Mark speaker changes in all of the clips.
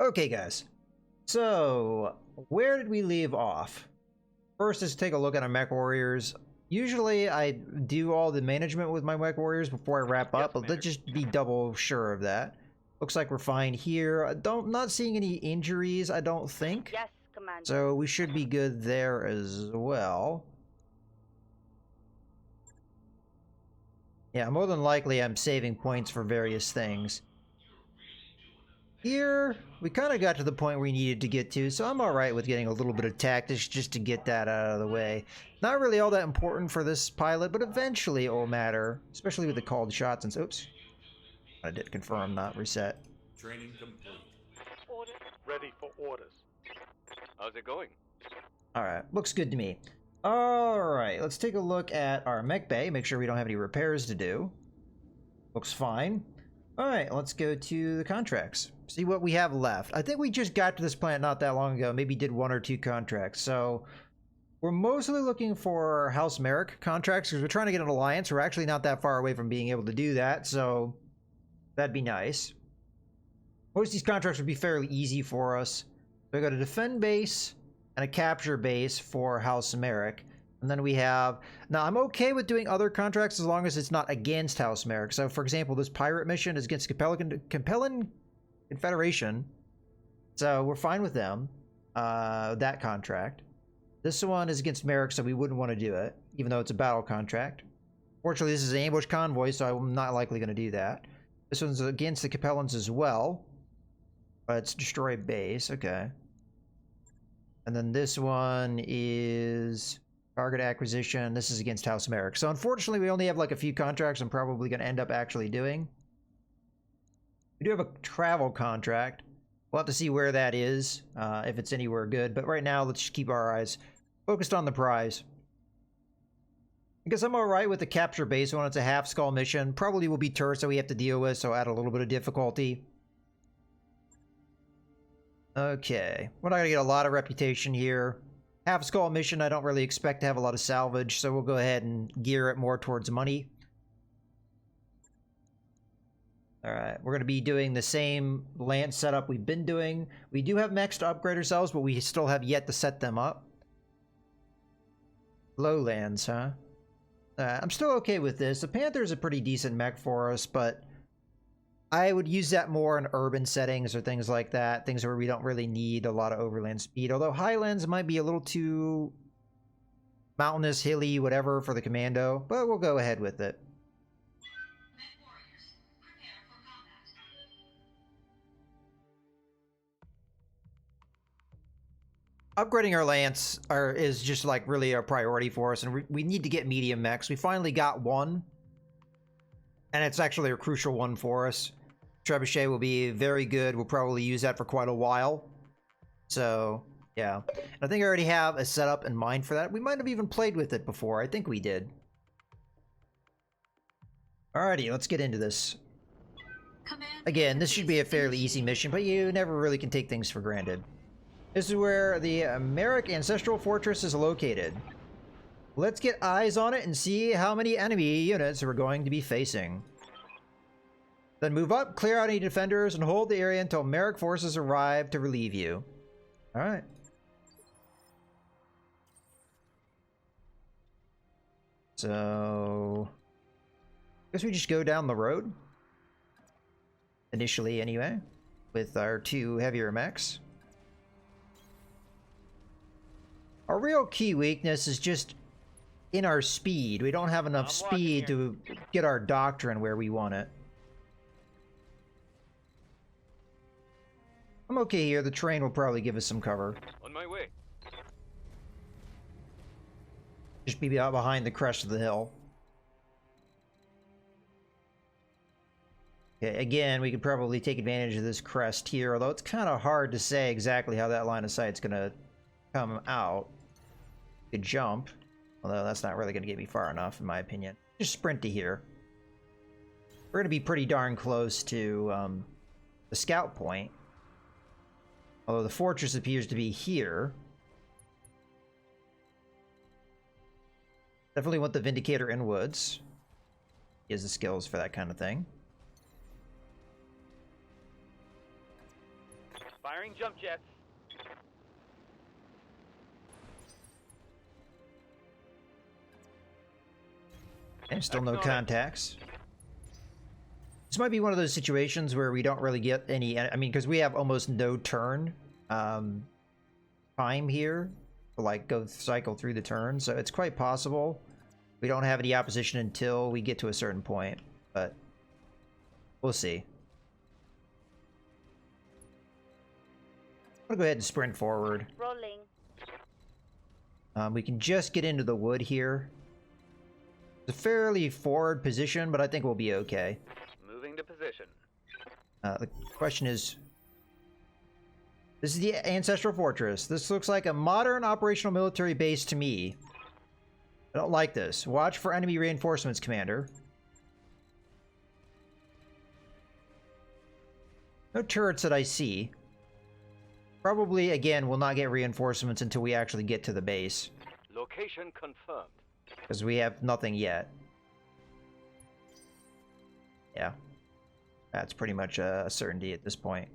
Speaker 1: Okay, guys. So, where did we leave off? First is take a look at our mech warriors. Usually, I do all the management with my mech warriors before I wrap up, but let's just be double sure of that. Looks like we're fine here. Not seeing any injuries, I don't think.
Speaker 2: Yes, Commander.
Speaker 1: So we should be good there as well. Yeah, more than likely I'm saving points for various things. Here, we kind of got to the point we needed to get to, so I'm alright with getting a little bit of tactics just to get that out of the way. Not really all that important for this pilot, but eventually it will matter, especially with the called shots and... Oops. I did confirm, not reset.
Speaker 3: Training complete.
Speaker 4: Order. Ready for orders.
Speaker 5: How's it going?
Speaker 1: Alright, looks good to me. Alright, let's take a look at our mech bay, make sure we don't have any repairs to do. Looks fine. Alright, let's go to the contracts. See what we have left. I think we just got to this planet not that long ago, maybe did 1 or 2 contracts. So, we're mostly looking for House Merrick contracts because we're trying to get an alliance. We're actually not that far away from being able to do that, so that'd be nice. Most of these contracts would be fairly easy for us. So I got a defend base and a capture base for House Merrick. And then we have... Now, I'm okay with doing other contracts as long as it's not against House Merrick. So, for example, this pirate mission is against Capellan Confederation. So, we're fine with them. That contract. This one is against Merrick, so we wouldn't want to do it, even though it's a battle contract. Fortunately, this is an ambush convoy, so I'm not likely going to do that. This one's against the Capellans as well. But it's destroy base. Okay. And then this one is... target acquisition. This is against House Merrick. So unfortunately, we only have like a few contracts I'm probably going to end up actually doing. We do have a travel contract. We'll have to see where that is, if it's anywhere good. But right now, let's just keep our eyes focused on the prize. I guess I'm alright with the capture base when it's a half skull mission. Probably will be turrets that we have to deal with, so add a little bit of difficulty. Okay. We're not going to get a lot of reputation here. Half skull mission, I don't really expect to have a lot of salvage, so we'll go ahead and gear it more towards money. Alright, we're going to be doing the same lance setup we've been doing. We do have mechs to upgrade ourselves, but we still have yet to set them up. Lowlands, huh? I'm still okay with this. The Panther's a pretty decent mech for us, but I would use that more in urban settings or things like that. Things where we don't really need a lot of overland speed. Although Highlands might be a little too mountainous, hilly, whatever for the commando. But we'll go ahead with it. Upgrading our lance is just like really a priority for us. And we need to get medium mechs. We finally got one. And it's actually a crucial one for us. Trebuchet will be very good. We'll probably use that for quite a while. So, yeah. And I think I already have a setup in mind for that. We might have even played with it before. I think we did. Alrighty, let's get into this. Again, this should be a fairly easy mission, but you never really can take things for granted. This is where the Merrick Ancestral Fortress is located. Let's get eyes on it and see how many enemy units we're going to be facing. Then move up, clear out any defenders, and hold the area until Merrick forces arrive to relieve you. Alright. So... I guess we just go down the road. Initially, anyway. With our 2 heavier mechs. Our real key weakness is just in our speed. We don't have enough speed to get our doctrine where we want it. I'm okay here. The train will probably give us some cover.
Speaker 5: On my way.
Speaker 1: Just be out behind the crest of the hill. Okay, again, we could probably take advantage of this crest here, although it's kind of hard to say exactly how that line of sight's gonna come out. Could jump, although that's not really gonna get me far enough, in my opinion. Just sprint to here. We're gonna be pretty darn close to the scout point. Although the fortress appears to be here. Definitely want the Vindicator in woods. He has the skills for that kind of thing.
Speaker 5: Firing jump jets.
Speaker 1: And still no
Speaker 5: Excellent.
Speaker 1: contacts. This might be one of those situations where we don't really get any. I mean, because we have almost no turn time here to like go cycle through the turn, so it's quite possible we don't have any opposition until we get to a certain point. But we'll see. I'm gonna go ahead and sprint forward.
Speaker 2: Rolling.
Speaker 1: We can just get into the wood here. It's a fairly forward position, but I think we'll be okay.
Speaker 5: Moving to position.
Speaker 1: The question is, this is the Ancestral Fortress. This looks like a modern operational military base to me. I don't like this. Watch for enemy reinforcements, Commander. No turrets that I see. Probably, again, we'll not get reinforcements until we actually get to the base.
Speaker 5: Location confirmed.
Speaker 1: Because we have nothing yet. Yeah. That's pretty much a certainty at this point.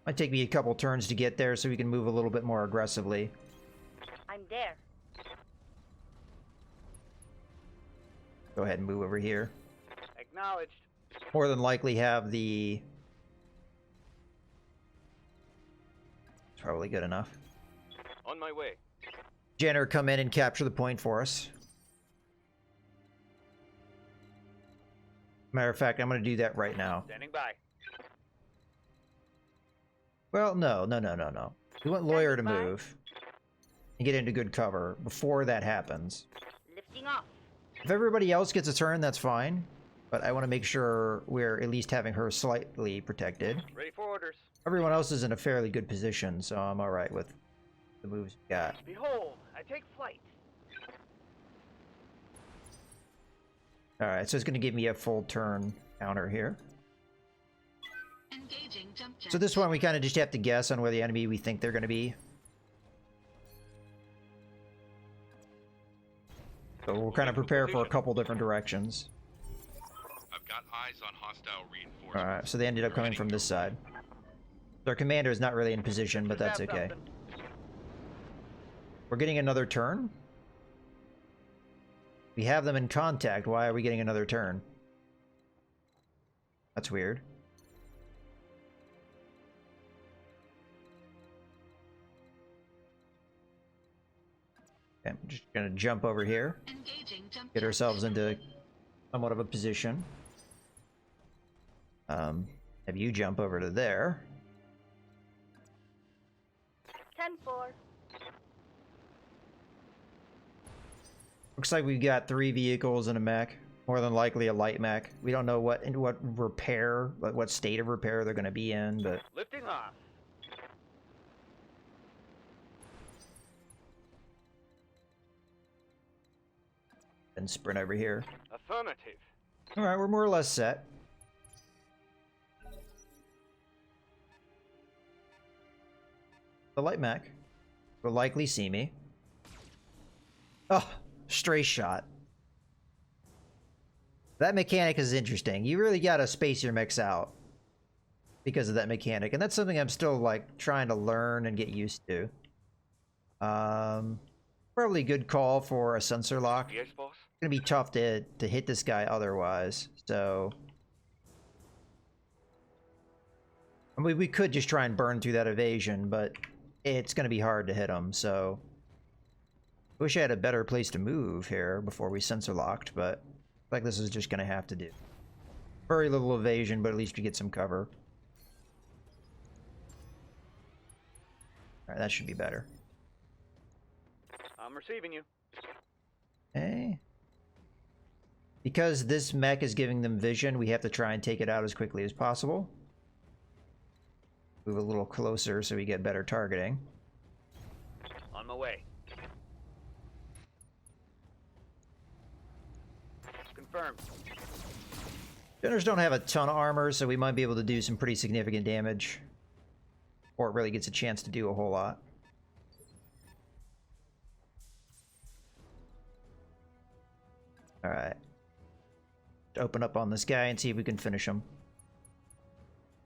Speaker 1: Might take me a couple turns to get there so we can move a little bit more aggressively.
Speaker 2: I'm there.
Speaker 1: Go ahead and move over here.
Speaker 5: Acknowledged.
Speaker 1: More than likely have the... It's probably good enough.
Speaker 5: On my way.
Speaker 1: Jenner come in and capture the point for us. Matter of fact, I'm going to do that right now.
Speaker 5: Standing by.
Speaker 1: Well, no. We want Lawyer to move and get into good cover before that happens.
Speaker 2: Lifting off.
Speaker 1: If everybody else gets a turn, that's fine. But I want to make sure we're at least having her slightly protected.
Speaker 5: Ready for orders.
Speaker 1: Everyone else is in a fairly good position, so I'm alright with the moves we got.
Speaker 5: Behold, I take flight.
Speaker 1: Alright, so it's going to give me a full turn counter here.
Speaker 2: Engaging jump jet.
Speaker 1: So this one we kind of just have to guess on where the enemy we think they're going to be. So we'll kind of prepare for a couple different directions.
Speaker 3: I've got eyes on hostile reinforcements.
Speaker 1: Alright, so they ended up coming from this side. Their commander is not really in position, but that's okay. We're getting another turn? We have them in contact. Why are we getting another turn? That's weird. Okay, I'm just gonna jump over here. Get ourselves into somewhat of a position. Have you jump over to there.
Speaker 2: 10-4.
Speaker 1: Looks like we've got 3 vehicles and a mech. More than likely a light mech. We don't know what repair, what state of repair they're going to be in, but
Speaker 5: Lifting off.
Speaker 1: then sprint over here.
Speaker 5: Affirmative.
Speaker 1: All right, we're more or less set. The light mech will likely see me. Oh, stray shot. That mechanic is interesting. You really gotta space your mechs out because of that mechanic, and that's something I'm still like trying to learn and get used to. Probably a good call for a sensor lock.
Speaker 5: Yes, boss.
Speaker 1: It's gonna be tough to hit this guy otherwise, so I mean, we could just try and burn through that evasion, but it's gonna be hard to hit him, so I wish I had a better place to move here before we sensor locked, but like this is just gonna have to do. Very little evasion, but at least we get some cover. Alright, that should be better.
Speaker 5: I'm receiving you.
Speaker 1: Okay. Because this mech is giving them vision, we have to try and take it out as quickly as possible. Move a little closer so we get better targeting.
Speaker 5: On my way. Confirmed.
Speaker 1: Gunners don't have a ton of armor, so we might be able to do some pretty significant damage. Or it really gets a chance to do a whole lot. Alright. Open up on this guy and see if we can finish him.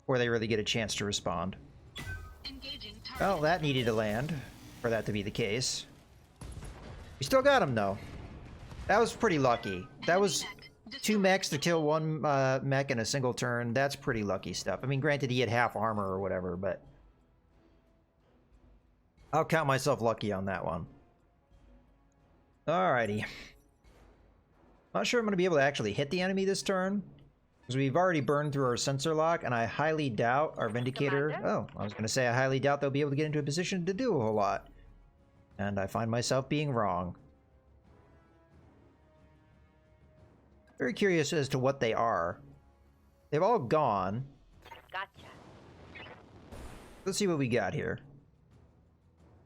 Speaker 1: before they really get a chance to respond.
Speaker 6: Engaging target.
Speaker 1: Well, that needed to land for that to be the case. We still got him, though. That was pretty lucky. That was two mechs to kill one mech in a single turn. That's pretty lucky stuff. I mean, granted, he had half armor or whatever, but I'll count myself lucky on that one. Alrighty. Not sure I'm going to be able to actually hit the enemy this turn, because we've already burned through our sensor lock, and I highly doubt our Vindicator...
Speaker 2: Commander?
Speaker 1: Oh, I was going to say I highly doubt they'll be able to get into a position to do a whole lot. And I find myself being wrong. Very curious as to what they are. They've all gone.
Speaker 2: Gotcha.
Speaker 1: Let's see what we got here.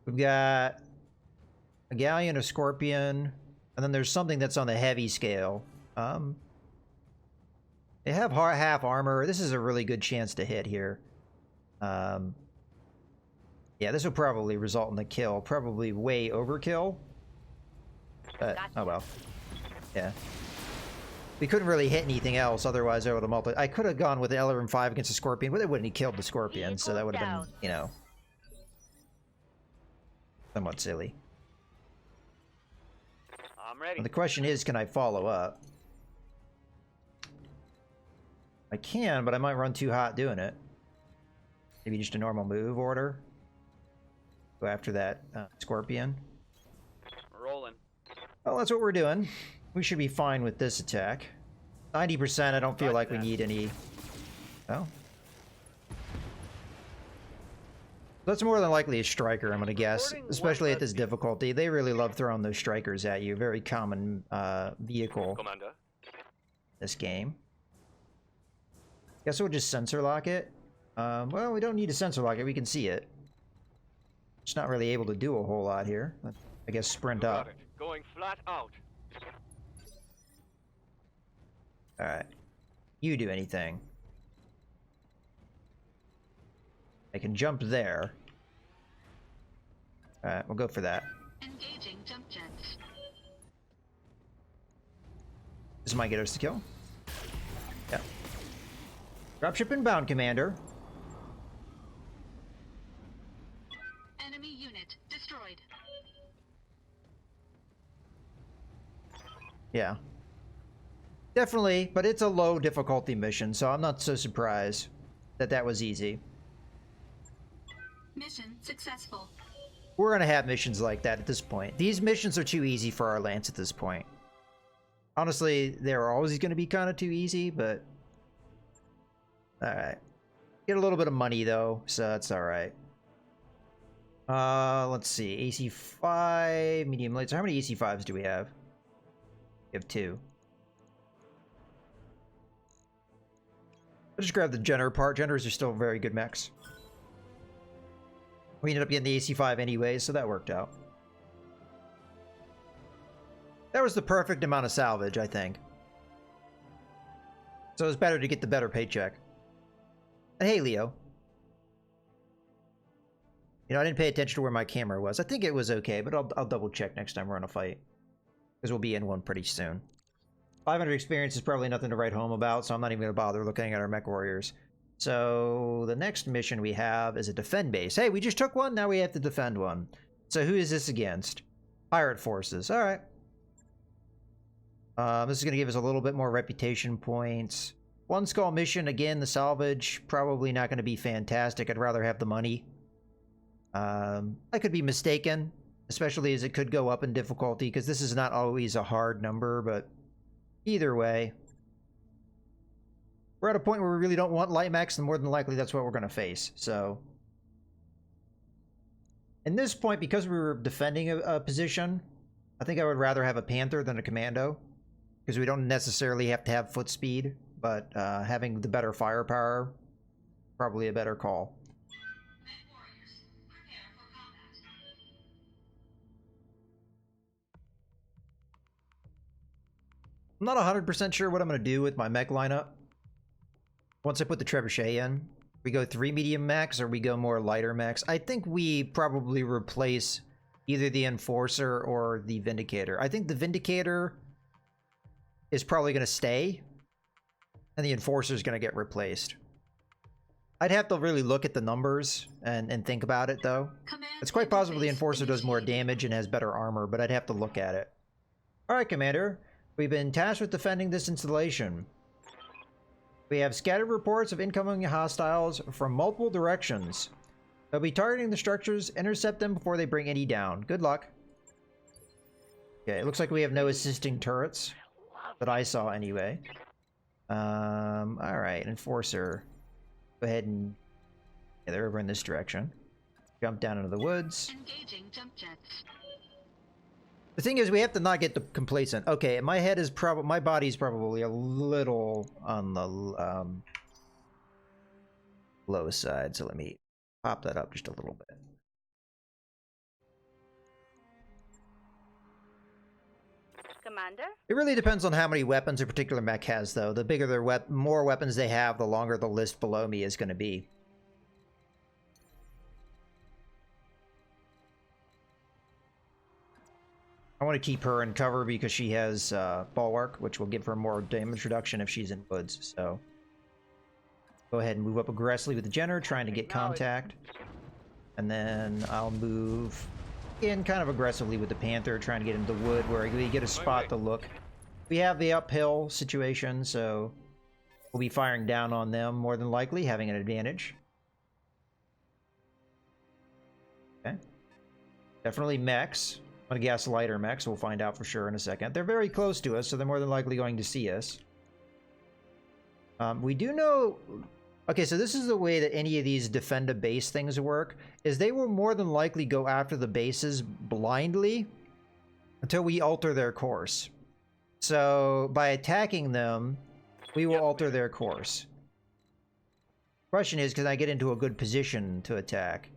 Speaker 1: We've got a galleon, a scorpion, and then there's something that's on the heavy scale. They have half armor. This is a really good chance to hit here. Yeah, this will probably result in a kill. Probably way overkill. But, oh well. Yeah. We couldn't really hit anything else, otherwise I would have I could have gone with the LRM-5 against the Scorpion, but it wouldn't have killed the Scorpion, so that would have been, you know, somewhat silly.
Speaker 5: I'm ready.
Speaker 1: And the question is, can I follow up? I can, but I might run too hot doing it. Maybe just a normal move order. Go after that Scorpion.
Speaker 5: Rolling.
Speaker 1: Well, that's what we're doing. We should be fine with this attack. 90%, I don't feel like we need any... Oh. That's more than likely a striker, I'm gonna guess. Especially at this difficulty. They really love throwing those strikers at you. Very common vehicle
Speaker 5: Commander.
Speaker 1: this game. Guess we'll just sensor lock it. Well, we don't need to sensor lock it. We can see it. It's not really able to do a whole lot here. I guess sprint up.
Speaker 5: Got it. Going flat out.
Speaker 1: Alright. You do anything. I can jump there. Alright, we'll go for that.
Speaker 6: Engaging jump jets.
Speaker 1: This might get us to kill. Yeah. Dropship inbound, Commander.
Speaker 6: Enemy unit destroyed.
Speaker 1: Yeah. Definitely, but it's a low difficulty mission, so I'm not so surprised that that was easy.
Speaker 6: Mission successful.
Speaker 1: We're gonna have missions like that at this point. These missions are too easy for our Lance at this point. Honestly, they're always gonna be kind of too easy, but... Alright. Get a little bit of money, though, so that's alright. Let's see. AC5, medium lights. How many AC5s do we have? We have 2. I'll just grab the Jenner part. Jenners are still very good mechs. We ended up getting the AC5 anyway, so that worked out. That was the perfect amount of salvage, I think. So it was better to get the better paycheck. And hey, Leo. You know, I didn't pay attention to where my camera was. I think it was okay, but I'll double check next time we're on a fight. Because we'll be in one pretty soon. 500 experience is probably nothing to write home about, so I'm not even going to bother looking at our mech warriors. So the next mission we have is a defend base. Hey, we just took one, now we have to defend one. So who is this against? Pirate forces. Alright. This is going to give us a little bit more reputation points. One skull mission, again, the salvage. Probably not going to be fantastic. I'd rather have the money. I could be mistaken, especially as it could go up in difficulty, because this is not always a hard number, but either way. We're at a point where we really don't want light mechs, and more than likely that's what we're going to face, so... In this point, because we were defending a position, I think I would rather have a Panther than a Commando, because we don't necessarily have to have foot speed, but having the better firepower, probably a better call. I'm not 100% sure what I'm going to do with my mech lineup. Once I put the Trebuchet in, we go 3 medium mechs or we go more lighter mechs. I think we probably replace either the Enforcer or the Vindicator. I think the Vindicator is probably going to stay, and the Enforcer is going to get replaced. I'd have to really look at the numbers and think about it, though.
Speaker 6: Command
Speaker 1: It's quite possible the
Speaker 6: interface
Speaker 1: Enforcer does more
Speaker 6: initiated.
Speaker 1: damage and has better armor, but I'd have to look at it. Alright, Commander. We've been tasked with defending this installation. We have scattered reports of incoming hostiles from multiple directions. They'll be targeting the structures. Intercept them before they bring any down. Good luck. Okay, it looks like we have no assisting turrets. That I saw, anyway. Alright, Enforcer. Go ahead and... Yeah, they're over in this direction. Jump down into the woods.
Speaker 6: Engaging jump jets.
Speaker 1: The thing is, we have to not get complacent. Okay, my head is probably... My body's probably a little on the low side, so let me pop that up just a little bit.
Speaker 2: Commander?
Speaker 1: It really depends on how many weapons a particular mech has, though. The bigger their more weapons they have, the longer the list below me is going to be. I want to keep her in cover because she has bulwark, which will give her more damage reduction if she's in woods. So go ahead and move up aggressively with the Jenner, trying to get contact. And then I'll move in kind of aggressively with the Panther, trying to get into the wood where we get a spot to look. We have the uphill situation, so we'll be firing down on them more than likely, having an advantage. Okay. Definitely mechs. I'm gonna guess lighter mechs. We'll find out for sure in a second. They're very close to us, so they're more than likely going to see us. We do know... Okay, so this is the way that any of these defend a base things work, is they will more than likely go after the bases blindly until we alter their course. So by attacking them, we will alter their course. Question is, can I get into a good position to attack?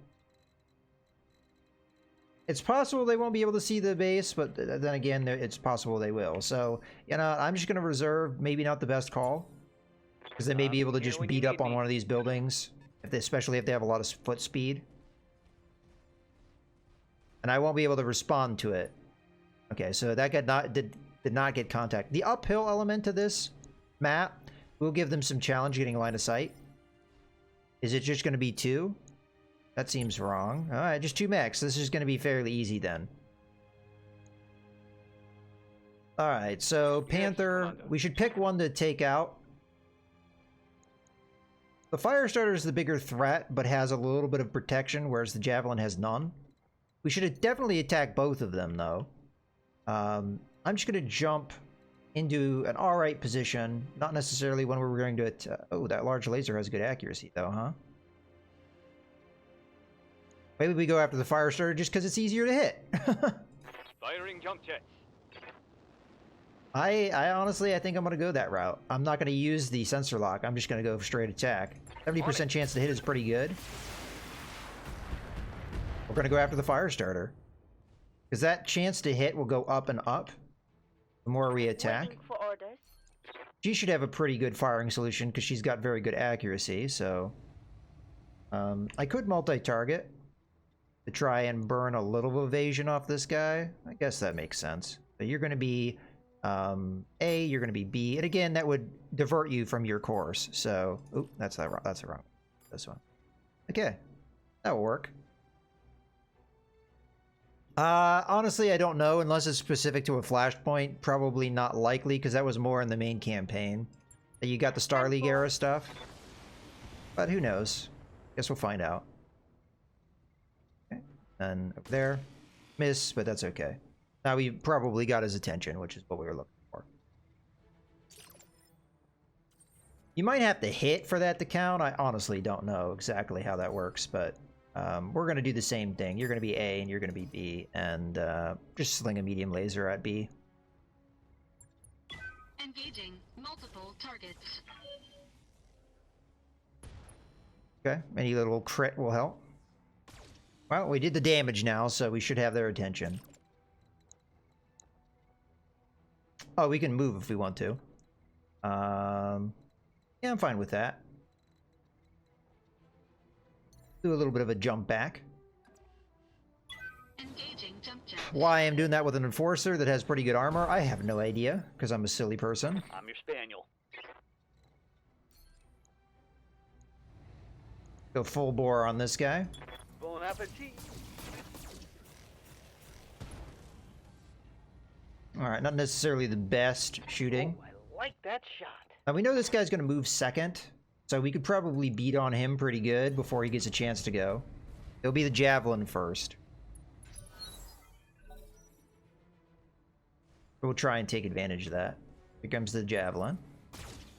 Speaker 1: It's possible they won't be able to see the base, but then again, it's possible they will. So, you know, I'm just going to reserve maybe not the best call. Because they may be able to just beat up on one of these buildings, especially if they have a lot of foot speed. And I won't be able to respond to it. Okay, so that did not get contact. The uphill element to this map will give them some challenge getting line of sight. Is it just going to be 2? That seems wrong. Alright, just 2 mechs. This is going to be fairly easy then. Alright, so Panther, we should pick one to take out. The Firestarter is the bigger threat, but has a little bit of protection, whereas the Javelin has none. We should definitely attack both of them, though. I'm just going to jump into an alright position. Not necessarily when we're going to... Oh, that large laser has good accuracy, though, huh? Maybe we go after the Firestarter just because it's easier to hit.
Speaker 5: Firing jump jets.
Speaker 1: I honestly, I think I'm going to go that route. I'm not going to use the sensor lock. I'm just going to go for straight attack. 70% chance to hit is pretty good. We're going to go after the Firestarter. Because that chance to hit will go up and up the more we attack.
Speaker 2: Waiting for orders.
Speaker 1: She should have a pretty good firing solution because she's got very good accuracy, so... I could multi-target to try and burn a little evasion off this guy. I guess that makes sense. So you're going to be... A, you're going to be B, and again, that would divert you from your course. So, oh, that's the wrong. This one. Okay, that will work. Honestly, I don't know unless it's specific to a flashpoint. Probably not likely because that was more in the main campaign. You got the Star League era stuff, but who knows? Guess we'll find out. Okay, and over there, miss, but that's okay. Now we probably got his attention, which is what we were looking for. You might have to hit for that to count. I honestly don't know exactly how that works, but we're going to do the same thing. You're going to be A and you're going to be B, and just sling a medium laser at B.
Speaker 6: Engaging multiple targets.
Speaker 1: Okay, any little crit will help. Well, we did the damage now, so we should have their attention. Oh, we can move if we want to. Yeah, I'm fine with that. Do a little bit of a jump back.
Speaker 6: Engaging jump jet.
Speaker 1: Why I'm doing that with an Enforcer that has pretty good armor, I have no idea, because I'm a silly person.
Speaker 5: I'm your spaniel.
Speaker 1: Go full bore on this guy.
Speaker 5: Bon appetit.
Speaker 1: Alright, not necessarily the best shooting.
Speaker 5: Oh, I like that shot.
Speaker 1: Now we know this guy's gonna move second, so we could probably beat on him pretty good before he gets a chance to go. It'll be the javelin first. We'll try and take advantage of that. Here comes the javelin.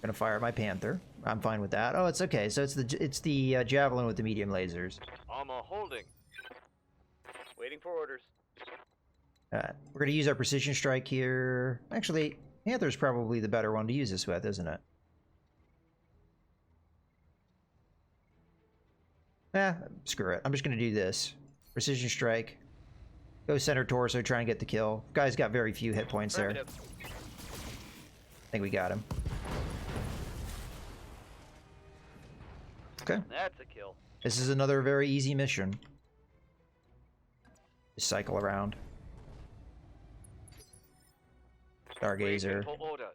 Speaker 1: Gonna fire at my panther. I'm fine with that. Oh, it's okay. So it's the javelin with the medium lasers.
Speaker 5: Armor holding. Waiting for orders.
Speaker 1: We're gonna use our precision strike here. Actually, panther's probably the better one to use this with, isn't it? Screw it. I'm just gonna do this. Precision strike. Go center torso, try and get the kill. Guy's got very few hit points there. I think we got him. Okay.
Speaker 5: That's a kill.
Speaker 1: This is another very easy mission. Just cycle around. Stargazer.
Speaker 5: For orders.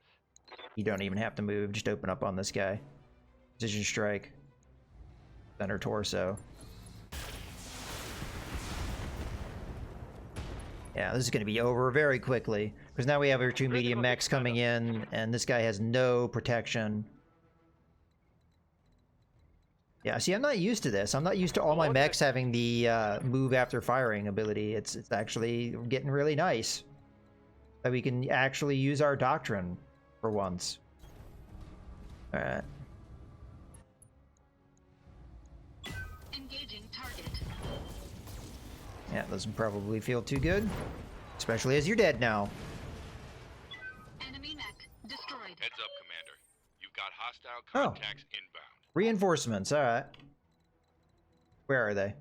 Speaker 1: You don't even have to move, just open up on this guy. Precision strike. Center torso. Yeah, this is going to be over very quickly. Because now we have our two medium mechs coming in, and this guy has no protection. Yeah, see, I'm not used to this. I'm not used to all my mechs having the move after firing ability. It's actually getting really nice. That we can actually use our doctrine for once. Alright.
Speaker 6: Engaging target.
Speaker 1: Yeah, doesn't probably feel too good. Especially as you're dead now.
Speaker 6: Enemy mech destroyed.
Speaker 3: Heads up, Commander. You've got hostile
Speaker 1: Oh.
Speaker 3: contacts inbound.
Speaker 1: Reinforcements, alright. Where are they?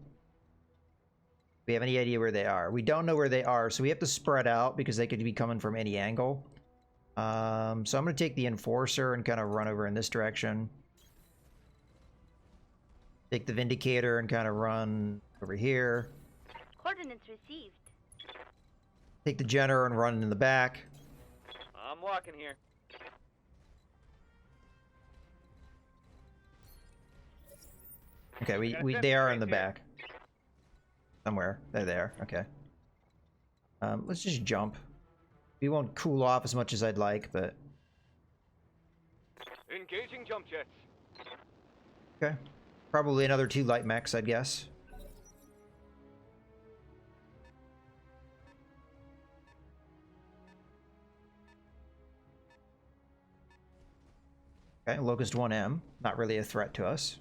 Speaker 1: We have any idea where they are? We don't know where they are, so we have to spread out because they could be coming from any angle. So I'm going to take the Enforcer and kind of run over in this direction. Take the Vindicator and kind of run over here.
Speaker 2: Coordinates received.
Speaker 1: Take the Jenner and run in the back.
Speaker 5: I'm walking here.
Speaker 1: Okay, they are in the back. Somewhere. They're there. Okay. Let's just jump. We won't cool off as much as I'd like, but...
Speaker 5: Engaging jump jets.
Speaker 1: Okay. Probably another 2 light mechs, I'd guess. Okay, Locust 1M. Not really a threat to us.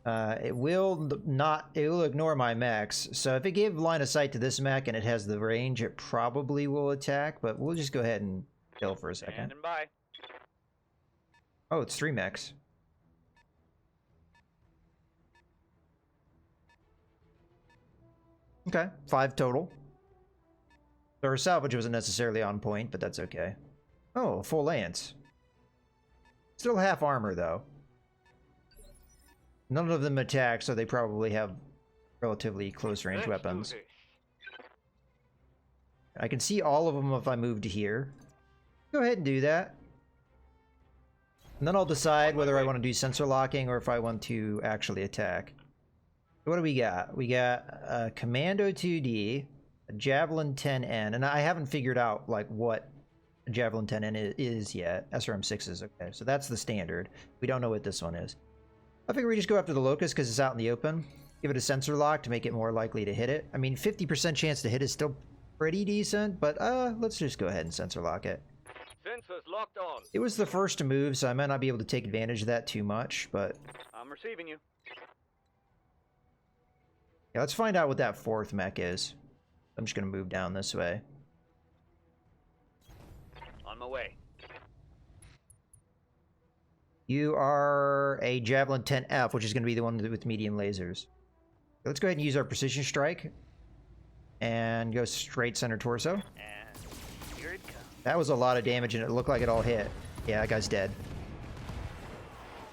Speaker 1: It will ignore my mechs. So if it gave line of sight to this mech and it has the range, it probably will attack, but we'll just go ahead and kill for a second.
Speaker 5: Standing by.
Speaker 1: Oh, it's 3 mechs. Okay, 5 total. So our salvage wasn't necessarily on point, but that's okay. Oh, full lance. Still half armor, though. None of them attack, so they probably have relatively close range weapons. I can see all of them if I move to here. Go ahead and do that. And then I'll decide whether I want to do sensor locking or if I want to actually attack. What do we got? We got a Commando 2D, a Javelin 10N, and I haven't figured out like what a Javelin 10N is yet. SRM6 is okay, so that's the standard. We don't know what this one is. I figure we just go after the Locust because it's out in the open. Give it a sensor lock to make it more likely to hit it. I mean, 50% chance to hit is still pretty decent, but let's just go ahead and sensor lock it.
Speaker 5: Sensors locked on.
Speaker 1: It was the first to move, so I might not be able to take advantage of that too much, but...
Speaker 5: I'm receiving you.
Speaker 1: Yeah, let's find out what that 4th mech is. I'm just going to move down this way.
Speaker 5: On my way.
Speaker 1: You are a Javelin 10F, which is going to be the one with medium lasers. Let's go ahead and use our precision strike. And go straight center torso.
Speaker 5: And here it comes.
Speaker 1: That was a lot of damage, and it looked like it all hit. Yeah, that guy's dead.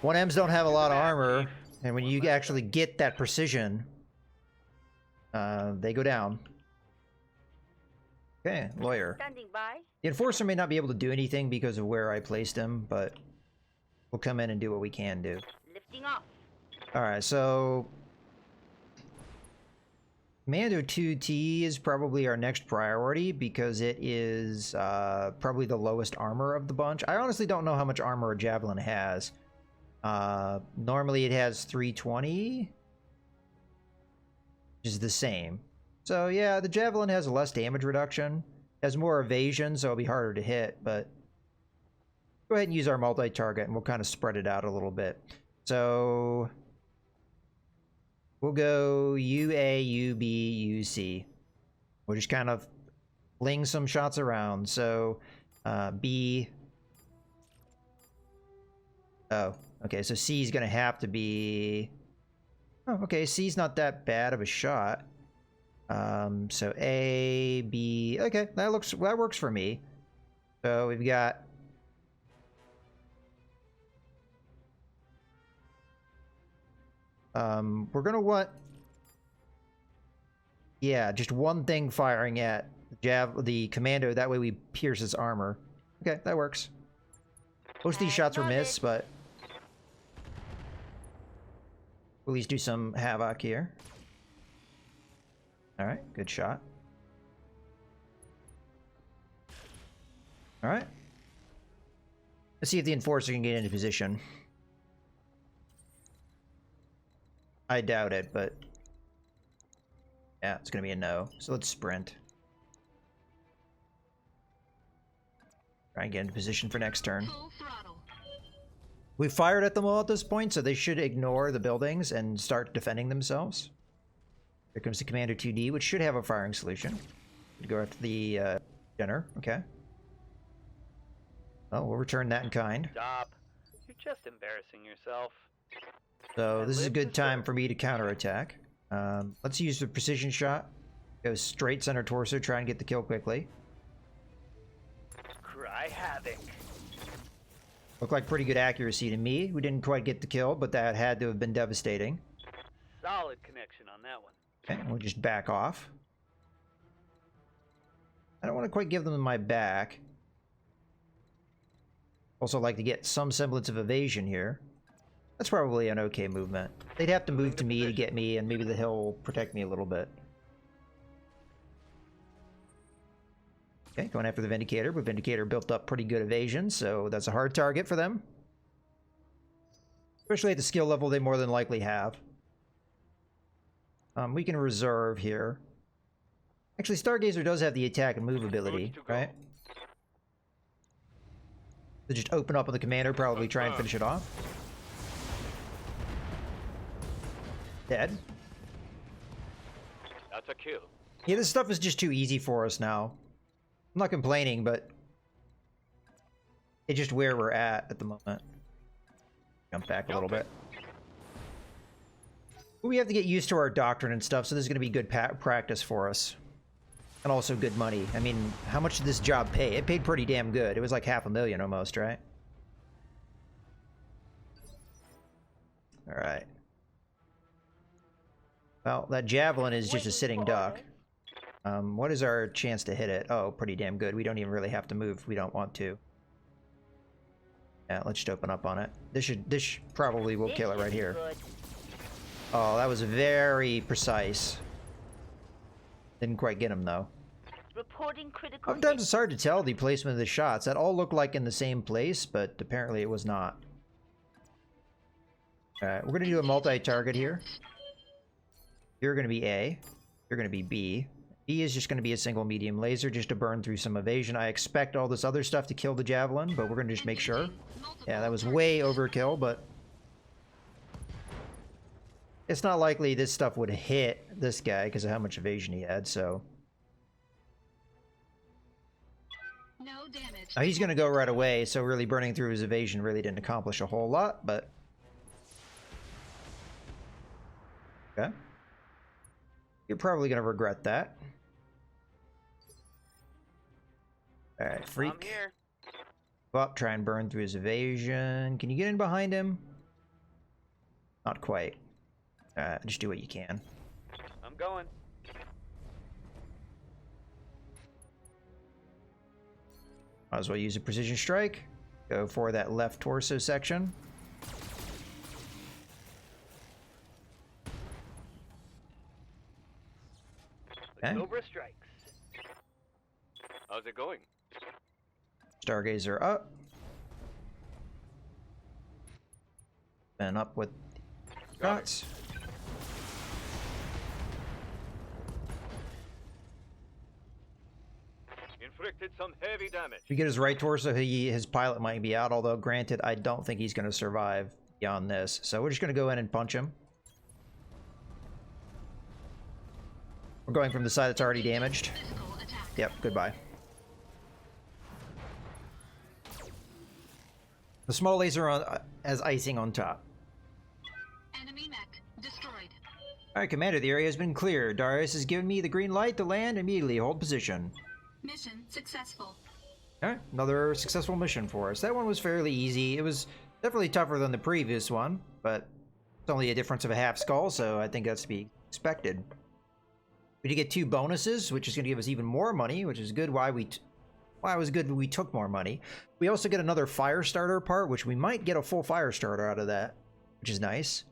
Speaker 1: 1Ms don't have a lot of armor, and when you actually get that precision, they go down. Okay, lawyer.
Speaker 2: Standing by.
Speaker 1: The Enforcer may not be able to do anything because of where I placed him, but we'll come in and do what we can do.
Speaker 2: Lifting off.
Speaker 1: Alright, so Commando 2T is probably our next priority because it is probably the lowest armor of the bunch. I honestly don't know how much armor a Javelin has. Normally it has 320, which is the same. So yeah, the Javelin has less damage reduction, has more evasion, so it'll be harder to hit, but go ahead and use our multi-target and we'll kind of spread it out a little bit. So we'll go UA, UB, UC. We'll just kind of fling some shots around. So B. Oh, okay, so C is going to have to be... Oh, okay, C's not that bad of a shot. So A, B... Okay, that works for me. So we've got... we're gonna want... Yeah, just one thing firing at the commando, that way we pierce his armor. Okay, that works. Most of these shots were missed, but... we'll at least do some havoc here. Alright, good shot. Alright. Let's see if the Enforcer can get into position. I doubt it, but... yeah, it's gonna be a no. So let's sprint. Try and get into position for next turn.
Speaker 6: Full throttle.
Speaker 1: We fired at them all at this point, so they should ignore the buildings and start defending themselves. Here comes the Commander 2D, which should have a firing solution. Go after the gunner. Okay. Oh, we'll return that in kind.
Speaker 5: Stop. You're just embarrassing yourself.
Speaker 1: So this is a good time for me to counterattack. Let's use the precision shot. Go straight center torso, try and get the kill quickly.
Speaker 5: Cry havoc.
Speaker 1: Looked like pretty good accuracy to me. We didn't quite get the kill, but that had to have been devastating.
Speaker 5: Solid connection on that one.
Speaker 1: Okay, we'll just back off. I don't want to quite give them my back. Also like to get some semblance of evasion here. That's probably an okay movement. They'd have to move to me to get me, and maybe the hill will protect me a little bit. Okay, going after the Vindicator, but Vindicator built up pretty good evasion, so that's a hard target for them. Especially at the skill level they more than likely have. We can reserve here. Actually, Stargazer does have the attack and move ability, right? So just open up on the commander, probably try and finish it off. Dead.
Speaker 5: That's a kill.
Speaker 1: Yeah, this stuff is just too easy for us now. I'm not complaining, but it's just where we're at the moment. Jump back a little bit. We have to get used to our doctrine and stuff, so this is going to be good practice for us. And also good money. I mean, how much did this job pay? It paid pretty damn good. It was like $500,000 almost, right? Alright. Well, that Javelin is just a sitting duck. What is our chance to hit it? Oh, pretty damn good. We don't even really have to move if we don't want to. Yeah, let's just open up on it. This probably will kill it right here. Oh, that was very precise. Didn't quite get him, though.
Speaker 2: Reporting critical.
Speaker 1: Sometimes it's hard to tell the placement of the shots. That all looked like in the same place, but apparently it was not. Alright, we're going to do a multi-target here. You're going to be A. You're going to be B. B is just going to be a single medium laser just to burn through some evasion. I expect all this other stuff to kill the Javelin, but we're going to just make sure. Yeah, that was way overkill, but... it's not likely this stuff would hit this guy because of how much evasion he had, so...
Speaker 6: No damage.
Speaker 1: he's going to go right away, so really burning through his evasion really didn't accomplish a whole lot, but... okay. You're probably going to regret that. Alright, freak.
Speaker 5: I'm here.
Speaker 1: Go up, try and burn through his evasion. Can you get in behind him? Not quite. Just do what you can.
Speaker 5: I'm going.
Speaker 1: Might as well use a precision strike. Go for that left torso section. Okay.
Speaker 5: Cobra strikes. How's it going?
Speaker 1: Stargazer up. And up with shots.
Speaker 5: Inflicted some heavy damage.
Speaker 1: If we get his right torso, his pilot might be out, although granted, I don't think he's going to survive beyond this. So we're just going to go in and punch him. We're going from the side that's already damaged.
Speaker 6: Physical attack.
Speaker 1: Yep, goodbye. The small laser as icing on top.
Speaker 6: Enemy mech destroyed.
Speaker 1: Alright, Commander, the area has been cleared. Darius has given me the green light to land immediately. Hold position.
Speaker 6: Mission successful.
Speaker 1: Alright, another successful mission for us. That one was fairly easy. It was definitely tougher than the previous one, but it's only a difference of a half skull, so I think that's to be expected. We did get 2 bonuses, which is going to give us even more money, which is good. Why it was good we took more money. We also get another fire starter part, which we might get a full fire starter out of that, which is nice.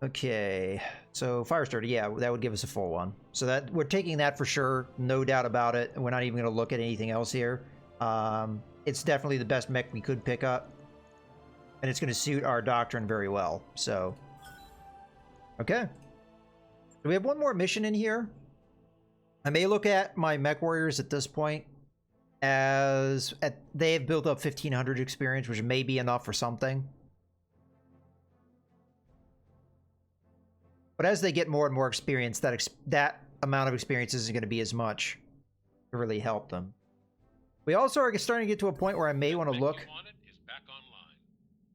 Speaker 1: Okay, so fire starter, yeah, that would give us a full one. So that we're taking that for sure, no doubt about it. We're not even going to look at anything else here. It's definitely the best mech we could pick up, and it's going to suit our doctrine very well. So, okay. So we have one more mission in here. I may look at my mech warriors at this point as they have built up 1500 experience, which may be enough for something. But as they get more and more experience, that amount of experience isn't going to be as much to really help them. We also are starting to get to a point where I may want to look.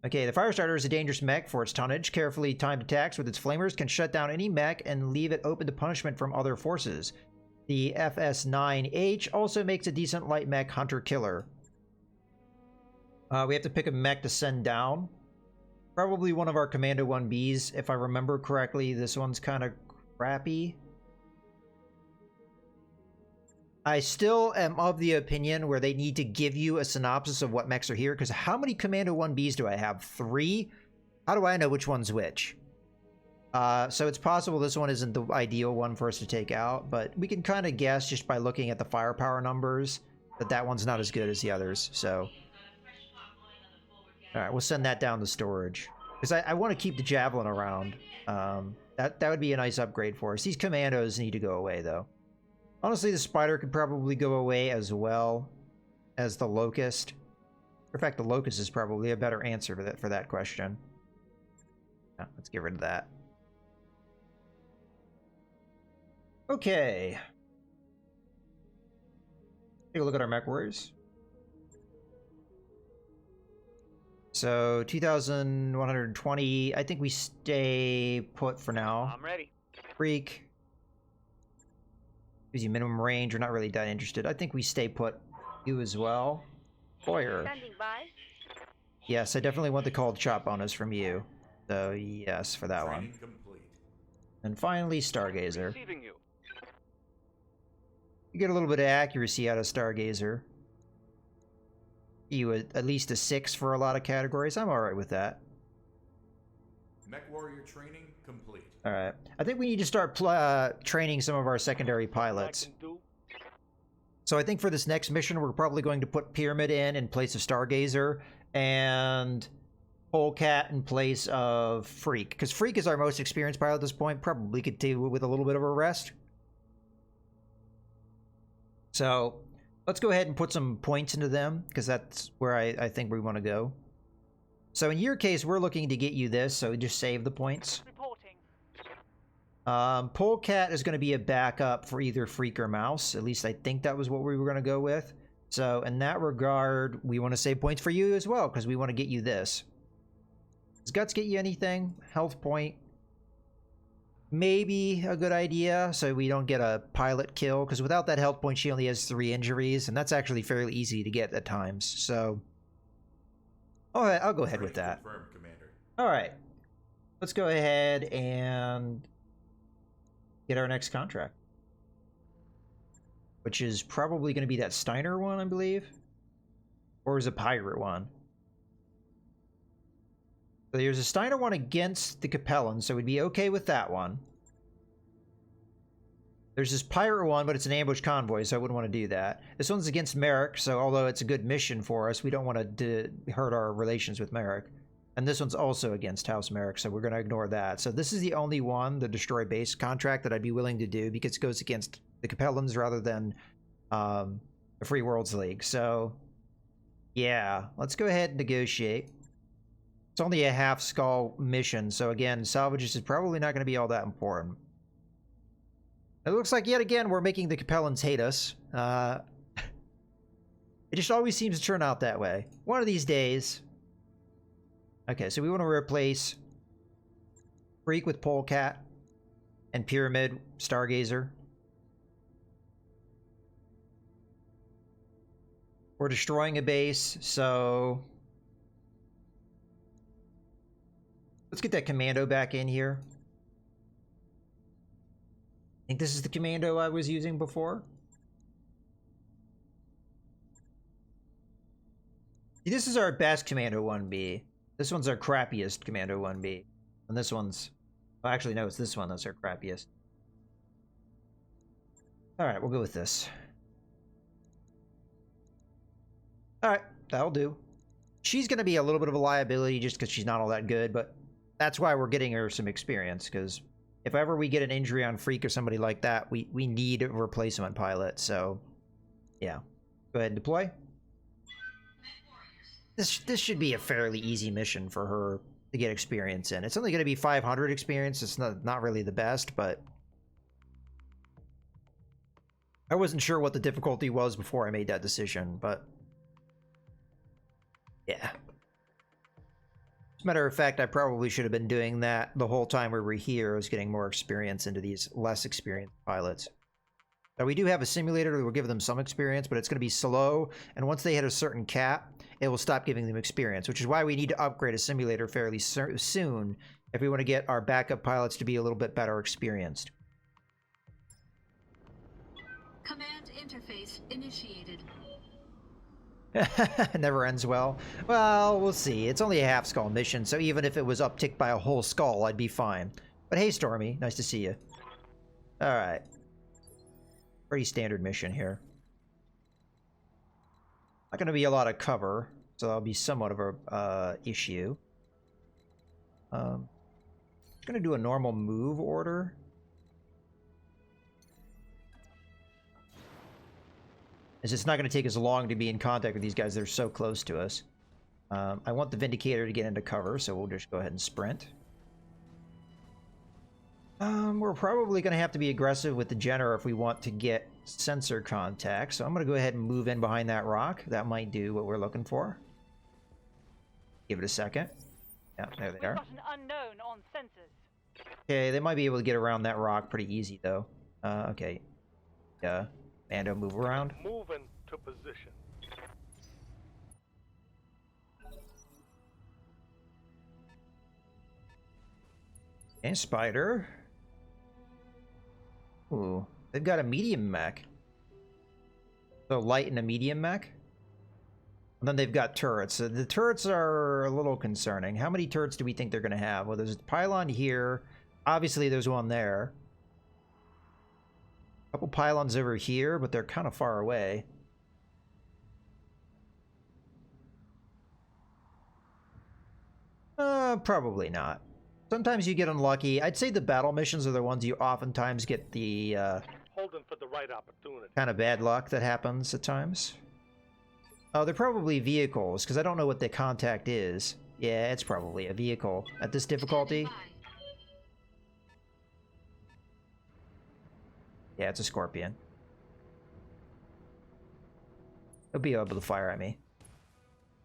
Speaker 1: Okay, the Firestarter is a dangerous mech for its tonnage. Carefully timed attacks with its flamers can shut down any mech and leave it open to punishment from other forces. The FS-9H also makes a decent light mech hunter-killer. We have to pick a mech to send down. Probably one of our Commando 1Bs, if I remember correctly. This one's kind of crappy. I still am of the opinion where they need to give you a synopsis of what mechs are here, because how many Commando 1Bs do I have? 3? How do I know which one's which? So it's possible this one isn't the ideal one for us to take out, but we can kind of guess just by looking at the firepower numbers that one's not as good as the others, so... Alright, we'll send that down to storage. Because I want to keep the Javelin around. That would be a nice upgrade for us. These Commandos need to go away, though. Honestly, the Spider could probably go away as well as the Locust. In fact, the Locust is probably a better answer for that question. Yeah, let's get rid of that. Okay. Take a look at our mech warriors. So 2,120. I think we stay put for now.
Speaker 5: I'm ready.
Speaker 1: Freak. Gives you minimum range. We're not really that interested. I think we stay put. You as well. Boyer.
Speaker 2: Standing by.
Speaker 1: Yes, I definitely want the called shot bonus from you. So yes, for that one. And finally, Stargazer.
Speaker 5: Receiving you.
Speaker 1: You get a little bit of accuracy out of Stargazer. You at least a 6 for a lot of categories. I'm alright with that.
Speaker 7: Mech warrior training complete.
Speaker 1: Alright. I think we need to start training some of our secondary pilots. So I think for this next mission, we're probably going to put Pyramid in place of Stargazer, and Polecat in place of Freak. Because Freak is our most experienced pilot at this point. Probably could do with a little bit of a rest. So let's go ahead and put some points into them, because that's where I think we want to go. So in your case, we're looking to get you this, so just save the points.
Speaker 2: Reporting.
Speaker 1: Polecat is going to be a backup for either Freak or Mouse. At least I think that was what we were going to go with. So in that regard, we want to save points for you as well, because we want to get you this. Does Guts get you anything? Health point? Maybe a good idea, so we don't get a pilot kill, because without that health point, she only has 3 injuries, and that's actually fairly easy to get at times, so... Alright, I'll go ahead with that.
Speaker 7: Confirmed, Commander.
Speaker 1: Alright. Let's go ahead and get our next contract. Which is probably going to be that Steiner one, I believe. Or is it a pirate one? So there's a Steiner one against the Capellan, so we'd be okay with that one. There's this pirate one, but it's an ambush convoy, so I wouldn't want to do that. This one's against Merrick, so although it's a good mission for us, we don't want to hurt our relations with Merrick. And this one's also against House Merrick, so we're going to ignore that. So this is the only one, the Destroy Base contract, that I'd be willing to do because it goes against the Capellans rather than the Free Worlds League. So, yeah, let's go ahead and negotiate. It's only a half-skull mission, so again, salvages is probably not going to be all that important. It looks like, yet again, we're making the Capellans hate us. It just always seems to turn out that way. One of these days. Okay, so we want to replace Freak with Polecat and Pyramid Stargazer. We're destroying a base, so let's get that commando back in here. I think this is the commando I was using before. See, this is our best commando 1B. This one's our crappiest commando 1B. And this one's... well, actually, no, it's this one that's our crappiest. Alright, we'll go with this. Alright, that'll do. She's going to be a little bit of a liability just because she's not all that good, but that's why we're getting her some experience, because if ever we get an injury on Freak or somebody like that, we need a replacement pilot, so yeah. Go ahead and deploy. This should be a fairly easy mission for her to get experience in. It's only going to be 500 experience. It's not really the best, but I wasn't sure what the difficulty was before I made that decision, but yeah. As a matter of fact, I probably should have been doing that the whole time we were here, was getting more experience into these less experienced pilots. Now, we do have a simulator that will give them some experience, but it's going to be slow, and once they hit a certain cap, it will stop giving them experience, which is why we need to upgrade a simulator fairly soon if we want to get our backup pilots to be a little bit better experienced.
Speaker 6: Command interface initiated.
Speaker 1: Never ends well. Well, we'll see. It's only a half-skull mission, so even if it was upticked by a whole skull, I'd be fine. But hey, Stormy, nice to see you. Alright. Pretty standard mission here. Not going to be a lot of cover, so that'll be somewhat of a issue. Going to do a normal move order. As it's not going to take as long to be in contact with these guys. They're so close to us. I want the Vindicator to get into cover, so we'll just go ahead and sprint. We're probably going to have to be aggressive with the Jenner if we want to get sensor contact. So I'm going to go ahead and move in behind that rock. That might do what we're looking for. Give it a second. Yeah, there they are.
Speaker 2: We've got an unknown on sensors.
Speaker 1: Okay, they might be able to get around that rock pretty easy, though. Okay. Yeah. Mando, move around.
Speaker 4: Moving to position.
Speaker 1: And Spider. Ooh, they've got a medium mech. So light and a medium mech. And then they've got turrets. So the turrets are a little concerning. How many turrets do we think they're going to have? Well, there's a pylon here. Obviously, there's one there. A couple pylons over here, but they're kind of far away. Probably not. Sometimes you get unlucky. I'd say the battle missions are the ones you oftentimes get the
Speaker 4: Holding for the right opportunity.
Speaker 1: kind of bad luck that happens at times. Oh, they're probably vehicles, because I don't know what the contact is. Yeah, it's probably a vehicle at this difficulty. Yeah, it's a Scorpion. It'll be able to fire at me.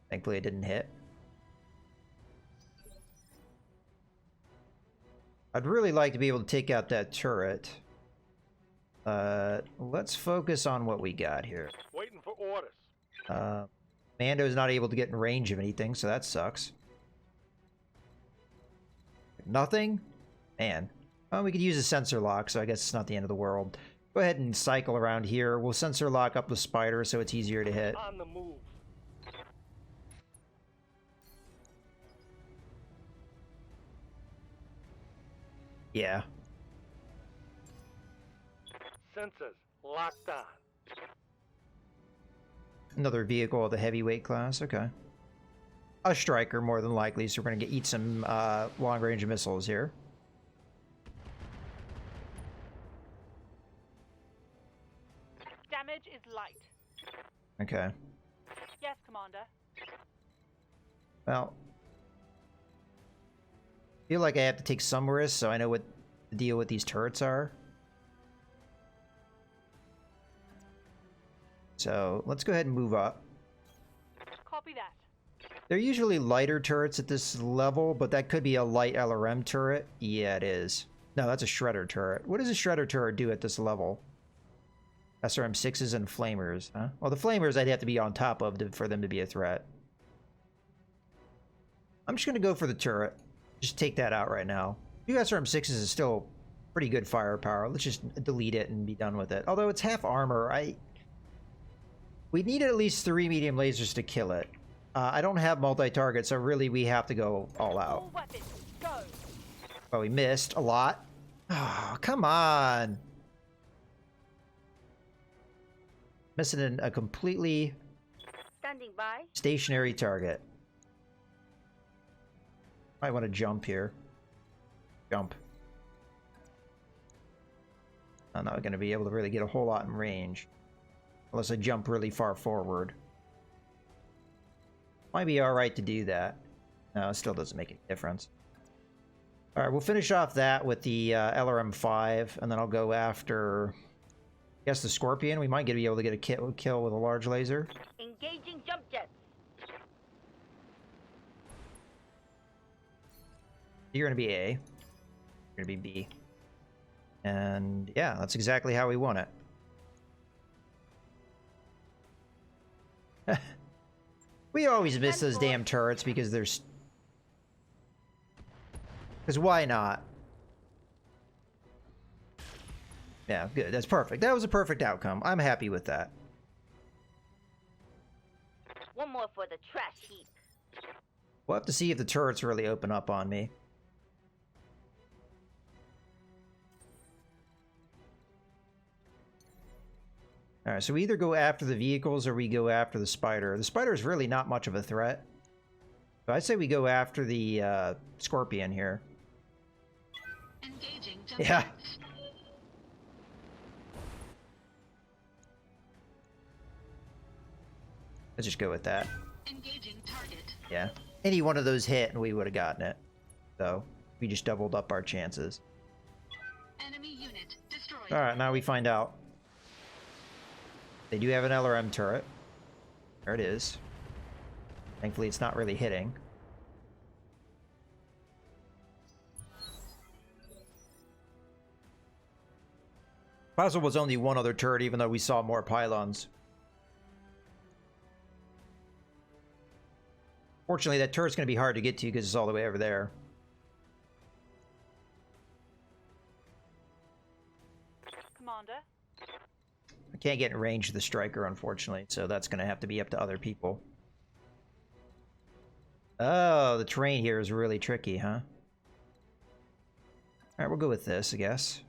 Speaker 1: Thankfully it didn't hit. I'd really like to be able to take out that turret. Let's focus on what we got here.
Speaker 4: Waiting for orders.
Speaker 1: Mando's not able to get in range of anything, so that sucks. Nothing? Man. Well, we could use a sensor lock, so I guess it's not the end of the world. Go ahead and cycle around here. We'll sensor lock up the Spider so it's easier to hit.
Speaker 4: On the move.
Speaker 1: Yeah.
Speaker 4: Sensors locked on.
Speaker 1: Another vehicle of the heavyweight class. Okay. A striker, more than likely, so we're going to eat some long-range missiles here.
Speaker 2: Damage is light.
Speaker 1: Okay.
Speaker 2: Yes, Commander.
Speaker 1: Well, I feel like I have to take some risks, so I know what the deal with these turrets are. So let's go ahead and move up.
Speaker 2: Copy that.
Speaker 1: They're usually lighter turrets at this level, but that could be a light LRM turret. Yeah, it is. No, that's a shredder turret. What does a shredder turret do at this level? SRM-6s and flamers, huh? Well, the flamers I'd have to be on top of for them to be a threat. I'm just going to go for the turret. Just take that out right now. 2 SRM-6s is still pretty good firepower. Let's just delete it and be done with it. Although it's half armor, we need at least 3 medium lasers to kill it. I don't have multi-target, so really we have to go all out.
Speaker 2: All weapons, go.
Speaker 1: Well, we missed a lot. Oh, come on. Missing a completely
Speaker 8: Standing by.
Speaker 1: stationary target. Might want to jump here. Jump. I'm not going to be able to really get a whole lot in range. Unless I jump really far forward. Might be alright to do that. No, it still doesn't make any difference. Alright, we'll finish off that with the LRM-5, and then I'll go after, I guess, the Scorpion. We might be able to get a kill with a large laser.
Speaker 8: Engaging jump jets.
Speaker 1: You're going to be A. You're going to be B. And yeah, that's exactly how we want it. We always miss those damn turrets because there's... Because why not? Yeah, good. That's perfect. That was a perfect outcome. I'm happy with that.
Speaker 8: One more for the trash heap.
Speaker 1: We'll have to see if the turrets really open up on me. Alright, so we either go after the vehicles or we go after the spider. The spider is really not much of a threat. So I'd say we go after the Scorpion here.
Speaker 6: Engaging jump
Speaker 1: Yeah.
Speaker 6: jets.
Speaker 1: Let's just go with that.
Speaker 6: Engaging target.
Speaker 1: Yeah. Any one of those hit and we would have gotten it. So we just doubled up our chances.
Speaker 6: Enemy unit destroyed.
Speaker 1: Alright, now we find out. They do have an LRM turret. There it is. Thankfully it's not really hitting. Possible was only one other turret even though we saw more pylons. Fortunately that turret's going to be hard to get to because it's all the way over there.
Speaker 2: Commander.
Speaker 1: I can't get in range of the striker, unfortunately, so that's going to have to be up to other people. Oh, the terrain here is really tricky, huh? Alright, we'll go with this, I guess.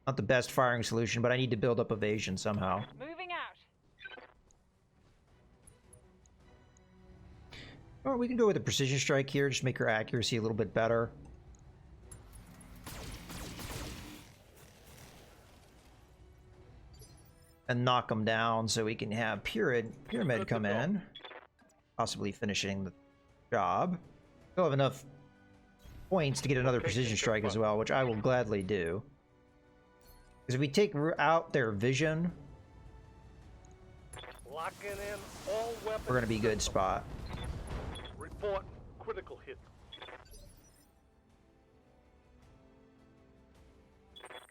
Speaker 1: Not the best firing solution, but I need to build up evasion somehow.
Speaker 2: Moving out.
Speaker 1: Or we can go with a precision strike here, just make our accuracy a little bit better. And knock them down so we can have Pyramid come in. Possibly finishing the job. We'll have enough points to get another precision strike as well, which I will gladly do. Because if we take out their vision,
Speaker 4: Locking in all weapons.
Speaker 1: we're going to be a good spot.
Speaker 4: Report critical hit.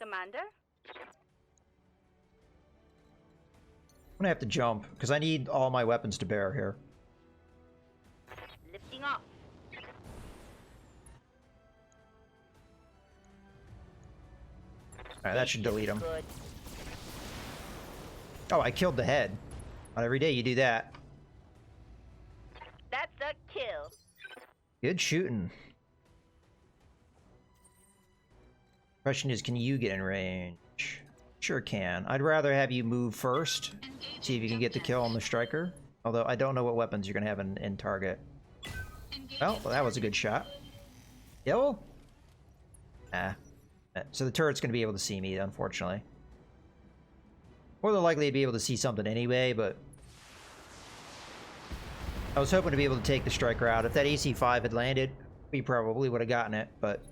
Speaker 8: Commander?
Speaker 1: I'm going to have to jump, because I need all my weapons to bear here.
Speaker 8: Lifting off.
Speaker 1: Alright, that should delete them.
Speaker 8: Good.
Speaker 1: Oh, I killed the head. Not every day you do that.
Speaker 8: That's a kill.
Speaker 1: Good shooting. Question is, can you get in range? Sure can. I'd rather have you move first.
Speaker 6: Engaging
Speaker 1: See if you can
Speaker 6: jump
Speaker 1: get the kill on the
Speaker 6: jets.
Speaker 1: striker. Although I don't know what weapons you're gonna have in target.
Speaker 6: Engaging
Speaker 1: Well, that was a good shot. Kill? Ah. So the turret's gonna be able to see me, unfortunately. More than likely, I'd be able to see something anyway, but I was hoping to be able to take the striker out. If that AC-5 had landed, we probably would have gotten it, but...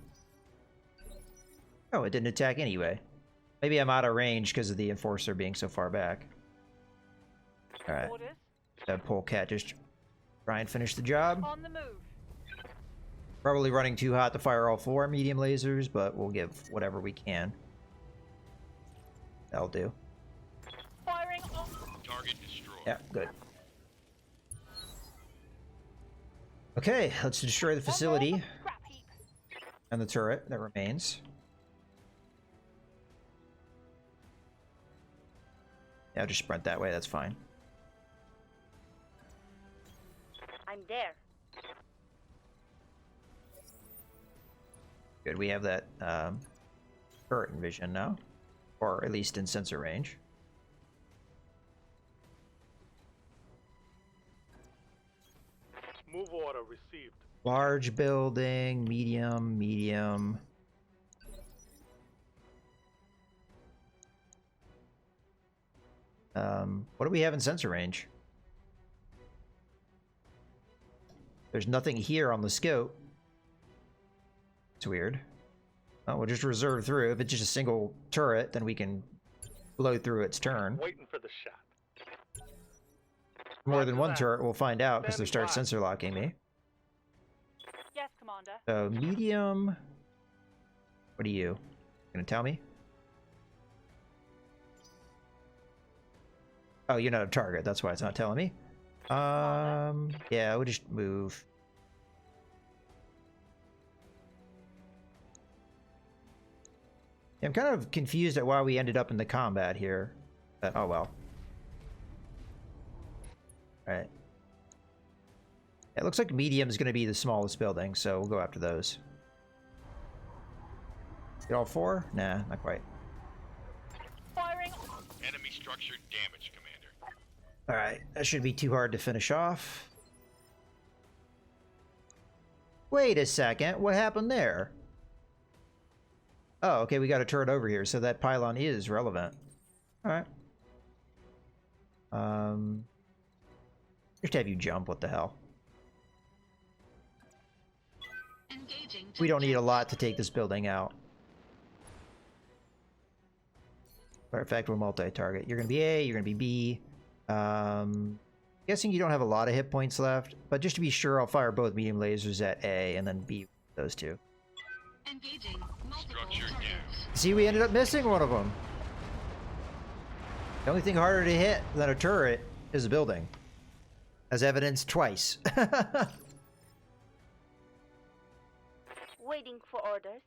Speaker 1: Oh, it didn't attack anyway. Maybe I'm out of range because of the Enforcer being so far back. Alright.
Speaker 2: Orders.
Speaker 1: That polecat just try and finish the job.
Speaker 2: On the move.
Speaker 1: Probably running too hot to fire all 4 medium lasers, but we'll give whatever we can. That'll do.
Speaker 2: Firing on.
Speaker 3: Target destroyed.
Speaker 1: Yeah, good. Okay, let's destroy the facility
Speaker 2: One more scrap heap.
Speaker 1: and the turret that remains. Yeah, I'll just sprint that way, that's fine.
Speaker 8: I'm there.
Speaker 1: Good, we have that turret in vision now. Or at least in sensor range.
Speaker 4: Move order received.
Speaker 1: Large building, medium, medium. What do we have in sensor range? There's nothing here on the scope. It's weird. Oh, we'll just reserve through. If it's just a single turret, then we can blow through its turn.
Speaker 4: Waiting for the shot.
Speaker 1: More than
Speaker 4: Roger
Speaker 1: one
Speaker 4: that.
Speaker 1: turret, we'll find out because they
Speaker 4: Standing
Speaker 1: start
Speaker 4: by.
Speaker 1: sensor locking me.
Speaker 2: Yes, Commander.
Speaker 1: So medium. What are you gonna tell me? Oh, you're not a target. That's why it's not telling me. Yeah, we'll just move. Yeah, I'm kind of confused at why we ended up in the combat here. But, oh well. Alright. It looks like medium is going to be the smallest building, so we'll go after those. Get all 4? Nah, not quite.
Speaker 2: Firing.
Speaker 3: Enemy structure damaged, Commander.
Speaker 1: Alright, that should be too hard to finish off. Wait a second, what happened there? Oh, okay, we got a turret over here, so that pylon is relevant. Alright. Just have you jump, what the hell?
Speaker 6: Engaging
Speaker 1: We don't
Speaker 6: jump
Speaker 1: need a
Speaker 6: jets.
Speaker 1: lot to take this building out. Matter of fact, we'll multi-target. You're gonna be A, you're gonna be B. Guessing you don't have a lot of hit points left, but just to be sure, I'll fire both medium lasers at A and then B those two.
Speaker 6: Engaging multiple
Speaker 3: Structure
Speaker 6: targets.
Speaker 3: down.
Speaker 1: See, we ended up missing one of them. The only thing harder to hit than a turret is a building. As evidenced twice.
Speaker 8: Waiting for orders.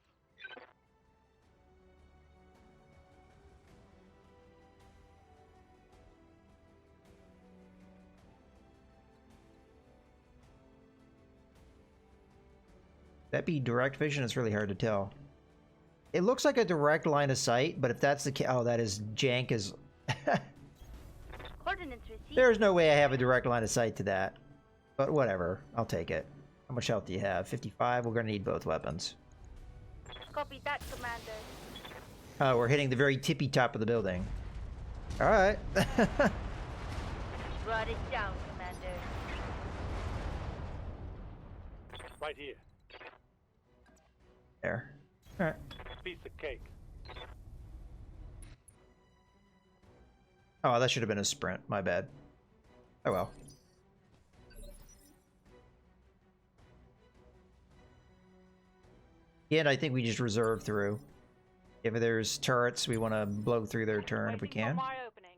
Speaker 1: That be direct vision? It's really hard to tell. It looks like a direct line of sight, but if that's the case, oh, that is jank as.
Speaker 8: Coordinates received.
Speaker 1: There's no way I have a direct line of sight to that. But whatever, I'll take it. How much health do you have? 55? We're gonna need both weapons.
Speaker 8: Copy that, Commander.
Speaker 1: Oh, we're hitting the very tippy top of the building. Alright.
Speaker 8: Brought it down, Commander.
Speaker 4: Right here.
Speaker 1: There. Alright.
Speaker 4: Piece of cake.
Speaker 1: Oh, that should have been a sprint. My bad. Oh well. Yeah, and I think we just reserve through. If there's turrets, we want to blow through their turn if we
Speaker 2: Waiting for
Speaker 1: can.
Speaker 2: my opening.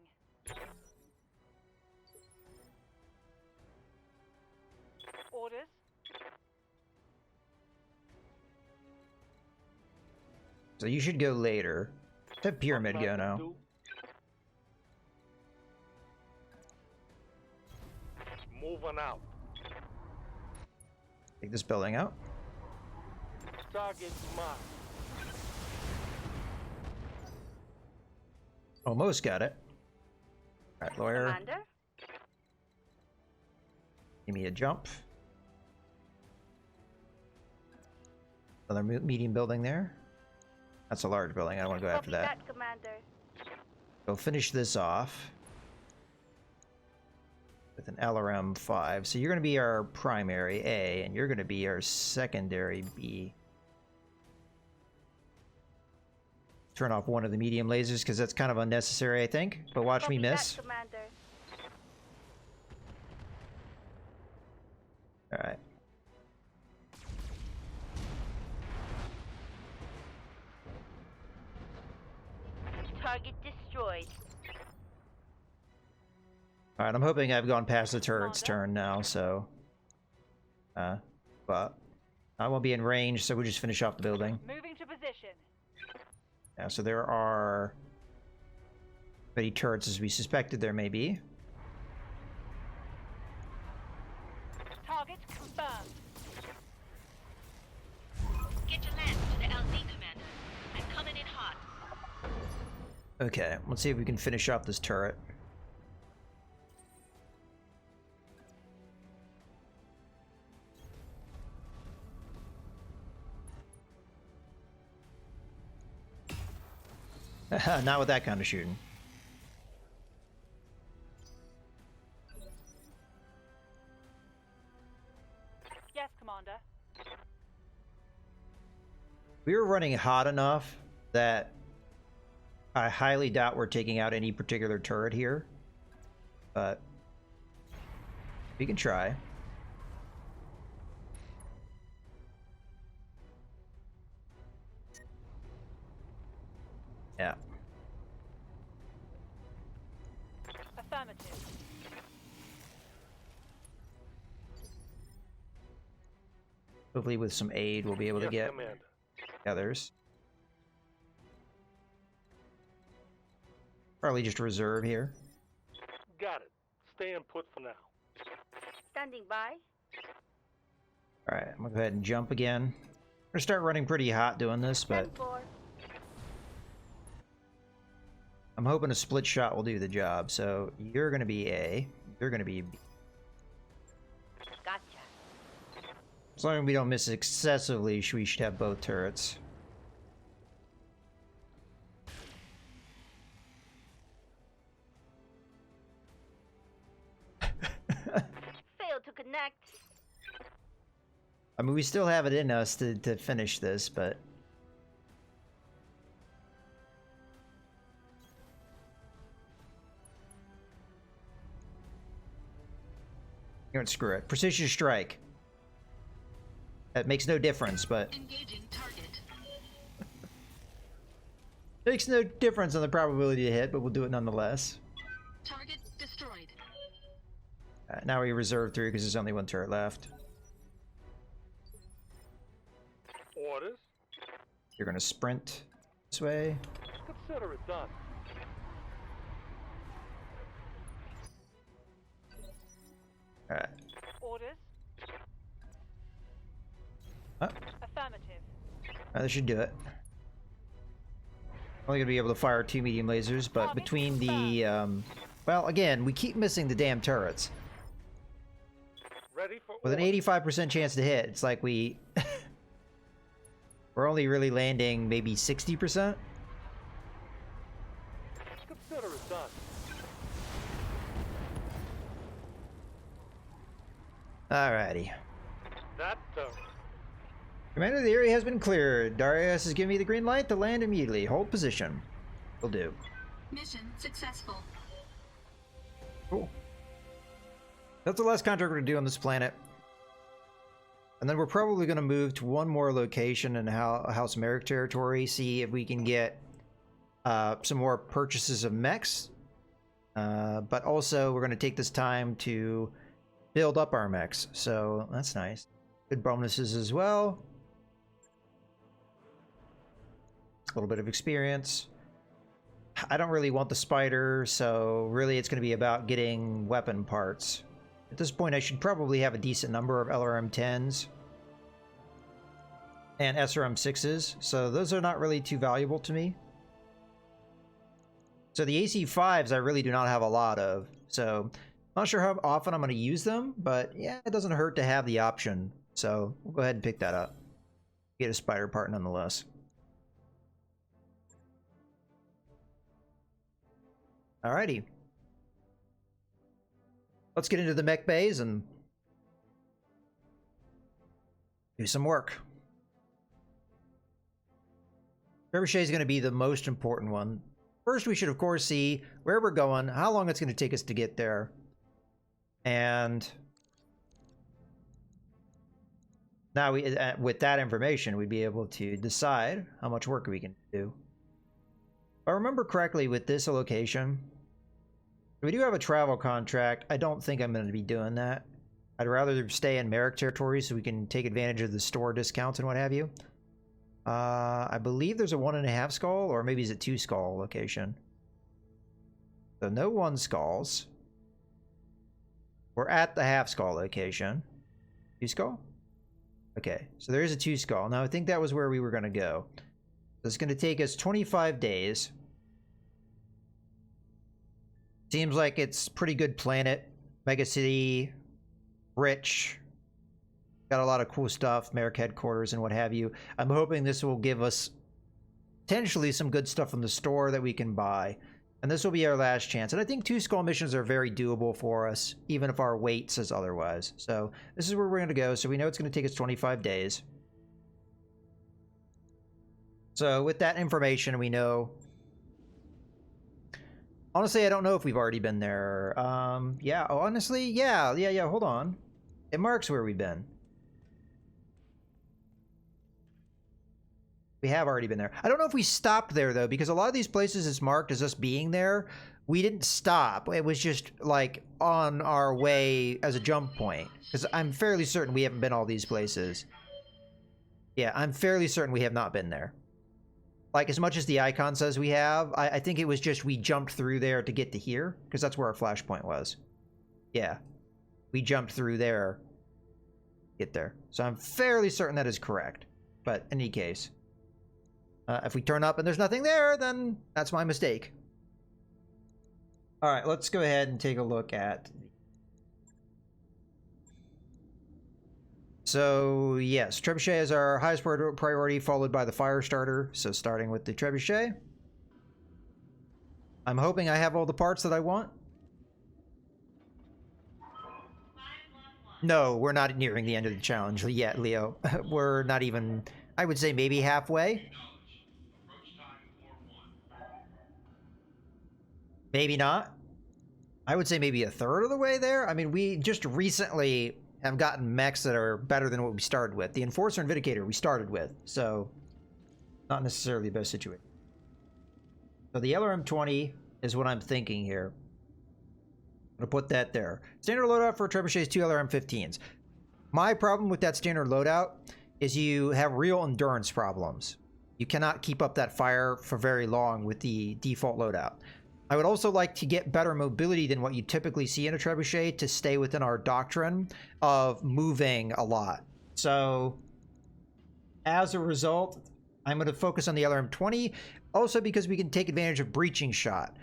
Speaker 2: Orders.
Speaker 1: So you should go later. Let Pyramid go now.
Speaker 4: Do. Moving out.
Speaker 1: Take this building out.
Speaker 4: Target marked.
Speaker 1: Almost got it. All right, lawyer.
Speaker 8: Commander?
Speaker 1: Give me a jump. Another medium building there. That's a large building. I don't want to go after
Speaker 8: Copy
Speaker 1: that.
Speaker 8: that, Commander.
Speaker 1: Go finish this off with an LRM 5. So you're going to be our primary A, and you're going to be our secondary B. Turn off one of the medium lasers because that's kind of unnecessary, I think. But watch me
Speaker 8: Copy
Speaker 1: miss.
Speaker 8: that, Commander.
Speaker 1: All right.
Speaker 8: Target destroyed.
Speaker 1: All right. I'm hoping I've gone past the turret's
Speaker 2: Commander?
Speaker 1: turn now. So, but I won't be in range, so we'll just finish off the building.
Speaker 2: Moving to position.
Speaker 1: Yeah. So there are many turrets as we suspected there may be.
Speaker 2: Target confirmed.
Speaker 6: Get your lance to the LZ, Commander. I'm coming in hot.
Speaker 1: Okay. Let's see if we can finish off this turret. Not with that kind of shooting.
Speaker 2: Yes, Commander.
Speaker 1: We were running hot enough that I highly doubt we're taking out any particular turret here. But we can try. Yeah.
Speaker 2: Affirmative.
Speaker 1: Hopefully with some aid we'll be able to
Speaker 4: Yes,
Speaker 1: get
Speaker 4: Commander.
Speaker 1: others. Probably just reserve here.
Speaker 4: Got it. Stay in put for now.
Speaker 8: Standing by.
Speaker 1: Alright, I'm gonna go ahead and jump again. I'm gonna start running pretty hot doing this, but
Speaker 8: 10-4.
Speaker 1: I'm hoping a split shot will do the job. So you're gonna be A, you're gonna be B.
Speaker 8: Gotcha.
Speaker 1: As long as we don't miss excessively, we should have both turrets.
Speaker 8: Failed to connect.
Speaker 1: I mean, we still have it in us to finish this, but... You know what, screw it. Precision strike. That makes no difference, but...
Speaker 6: Engaging target.
Speaker 1: Makes no difference on the probability to hit, but we'll do it nonetheless.
Speaker 6: Target destroyed.
Speaker 1: Now we reserve 3 because there's only 1 turret left.
Speaker 4: Orders?
Speaker 1: You're gonna sprint this way.
Speaker 4: Consider it done.
Speaker 1: Alright.
Speaker 2: Orders. Affirmative.
Speaker 1: That should do it. Only gonna be able to fire 2 medium lasers, but between the, well, again, we keep missing the damn turrets.
Speaker 4: Ready for
Speaker 1: With an
Speaker 4: orders.
Speaker 1: 85% chance to hit, it's like we... We're only really landing maybe 60%?
Speaker 4: Consider it done.
Speaker 1: Alrighty.
Speaker 4: That turret.
Speaker 1: Commander, the area has been cleared. Darius has given me the green light to land immediately. Hold position. Will do.
Speaker 6: Mission successful.
Speaker 1: Cool. That's the last contract we're going to do on this planet. And then we're probably going to move to one more location in House Merrick territory, see if we can get some more purchases of mechs. But also, we're going to take this time to build up our mechs. So that's nice. Good bonuses as well. A little bit of experience. I don't really want the spider, so really it's going to be about getting weapon parts. At this point, I should probably have a decent number of LRM-10s and SRM-6s, so those are not really too valuable to me. So the AC-5s I really do not have a lot of. So not sure how often I'm going to use them, but yeah, it doesn't hurt to have the option. So we'll go ahead and pick that up. Get a spider part nonetheless. Alrighty. Let's get into the mech bays and do some work. Trebuchet is going to be the most important one. First, we should, of course, see where we're going, how long it's going to take us to get there. And now, with that information, we'd be able to decide how much work we can do. If I remember correctly, with this location, we do have a travel contract. I don't think I'm going to be doing that. I'd rather stay in Merrick territory so we can take advantage of the store discounts and what have you. I believe there's a 1.5 skull, or maybe it's a 2 skull location. So no 1 skulls. We're at the half skull location. 2 skull? Okay, so there is a 2 skull. Now I think that was where we were going to go. So it's going to take us 25 days. Seems like it's pretty good planet. Mega city. Rich. Got a lot of cool stuff. Merrick headquarters and what have you. I'm hoping this will give us potentially some good stuff from the store that we can buy. And this will be our last chance. And I think 2 skull missions are very doable for us, even if our weight says otherwise. So this is where we're going to go. So we know it's going to take us 25 days. So with that information, we know... Honestly, I don't know if we've already been there. Yeah, honestly, yeah, hold on. It marks where we've been. We have already been there. I don't know if we stopped there, though, because a lot of these places it's marked as us being there. We didn't stop. It was just, like, on our way as a jump point. Because I'm fairly certain we haven't been all these places. Yeah, I'm fairly certain we have not been there. Like, as much as the icon says we have, I think it was just we jumped through there to get to here, because that's where our flashpoint was. Yeah. We jumped through there to get there. So I'm fairly certain that is correct. But in any case, if we turn up and there's nothing there, then that's my mistake. All right, let's go ahead and take a look at... So, yes, Trebuchet is our highest priority, followed by the fire starter. So, starting with the Trebuchet. I'm hoping I have all the parts that I want. No, we're not nearing the end of the challenge yet, Leo. We're not even, I would say maybe halfway. Maybe not. I would say maybe a third of the way there. I mean, we just recently... have gotten mechs that are better than what we started with. The Enforcer and Vindicator we started with, so not necessarily the best situation. So the LRM-20 is what I'm thinking here. I'm going to put that there. Standard loadout for Trebuchet is 2 LRM-15s. My problem with that standard loadout is you have real endurance problems. You cannot keep up that fire for very long with the default loadout. I would also like to get better mobility than what you typically see in a Trebuchet to stay within our doctrine of moving a lot. So, as a result, I'm going to focus on the LRM-20, also because we can take advantage of breaching shot.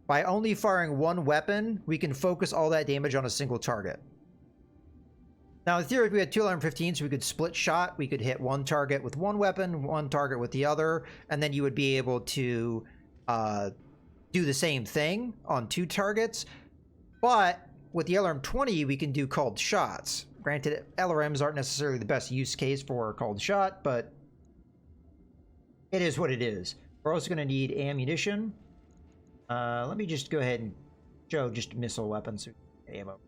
Speaker 1: By only firing 1 weapon, we can focus all that damage on a single target. Now, in theory, if we had 2 LRM-15s, we could split shot. We could hit 1 target with 1 weapon, 1 target with the other, and then you would be able to... do the same thing on 2 targets, but with the LRM-20 we can do called shots. Granted, LRMs aren't necessarily the best use case for a called shot, but it is what it is. We're also going to need ammunition. Let me just go ahead and show just missile weapons. Ammo.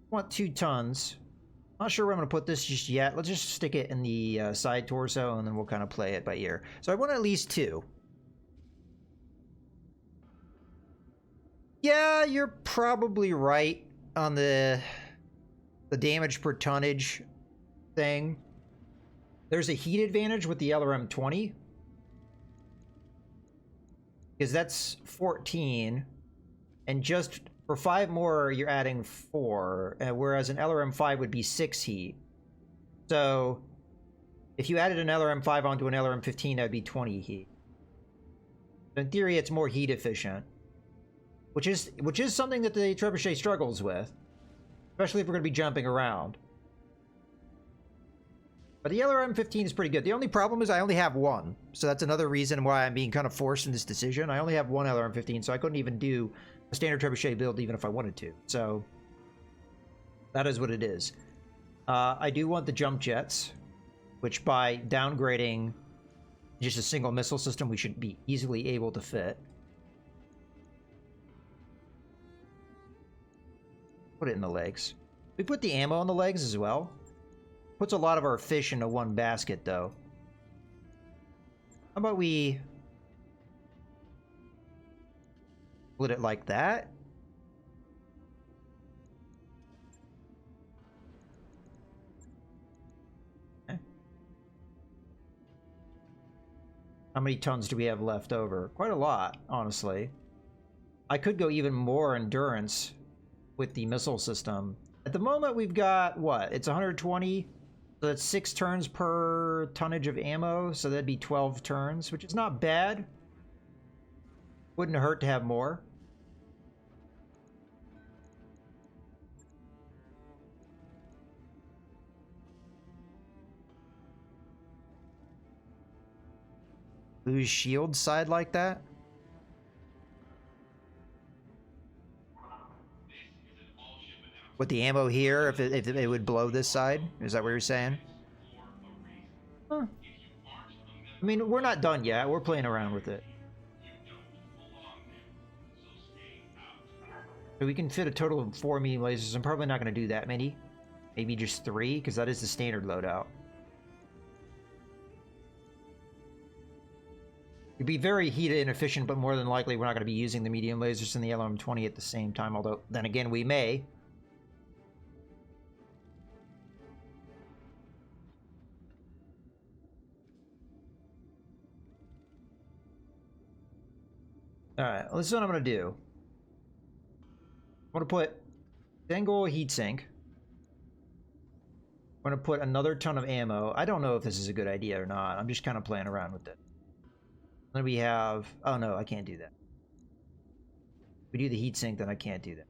Speaker 1: Want 2 tons. Not sure where I'm going to put this just yet. Let's just stick it in the side torso, and then we'll kind of play it by ear. So I want at least 2. Yeah, you're probably right on the damage per tonnage thing. There's a heat advantage with the LRM-20. Because that's 14. And just for 5 more, you're adding 4. Whereas an LRM-5 would be 6 heat. So, if you added an LRM-5 onto an LRM-15, that would be 20 heat. In theory, it's more heat efficient, which is something that the trebuchet struggles with, especially if we're going to be jumping around. But the LRM-15 is pretty good. The only problem is I only have one, so that's another reason why I'm being kind of forced in this decision. I only have one LRM-15, so I couldn't even do a standard trebuchet build even if I wanted to. So that is what it is. I do want the jump jets, which by downgrading just a single missile system, we should be easily able to fit. Put it in the legs. We put the ammo on the legs as well. Puts a lot of our fish into one basket, though. How about we split it like that? How many tons do we have left over? Quite a lot, honestly. I could go even more endurance with the missile system. At the moment, we've got, what? It's 120, so that's 6 turns per tonnage of ammo, so that'd be 12 turns, which is not bad. Wouldn't hurt to have more. Lose shield side like that? With the ammo here, if it would blow this side? Is that what you're saying? Huh. I mean, we're not done yet. We're playing around with it. So we can fit a total of 4 medium lasers. I'm probably not going to do that many. Maybe just 3, because that is the standard loadout. It'd be very heat inefficient, but more than likely we're not going to be using the medium lasers and the LM-20 at the same time, although then again we may. Alright, this is what I'm going to do. I'm going to put single heatsink. I'm going to put another ton of ammo. I don't know if this is a good idea or not. I'm just kind of playing around with it. Then we have... Oh no, I can't do that. If we do the heatsink, then I can't do that.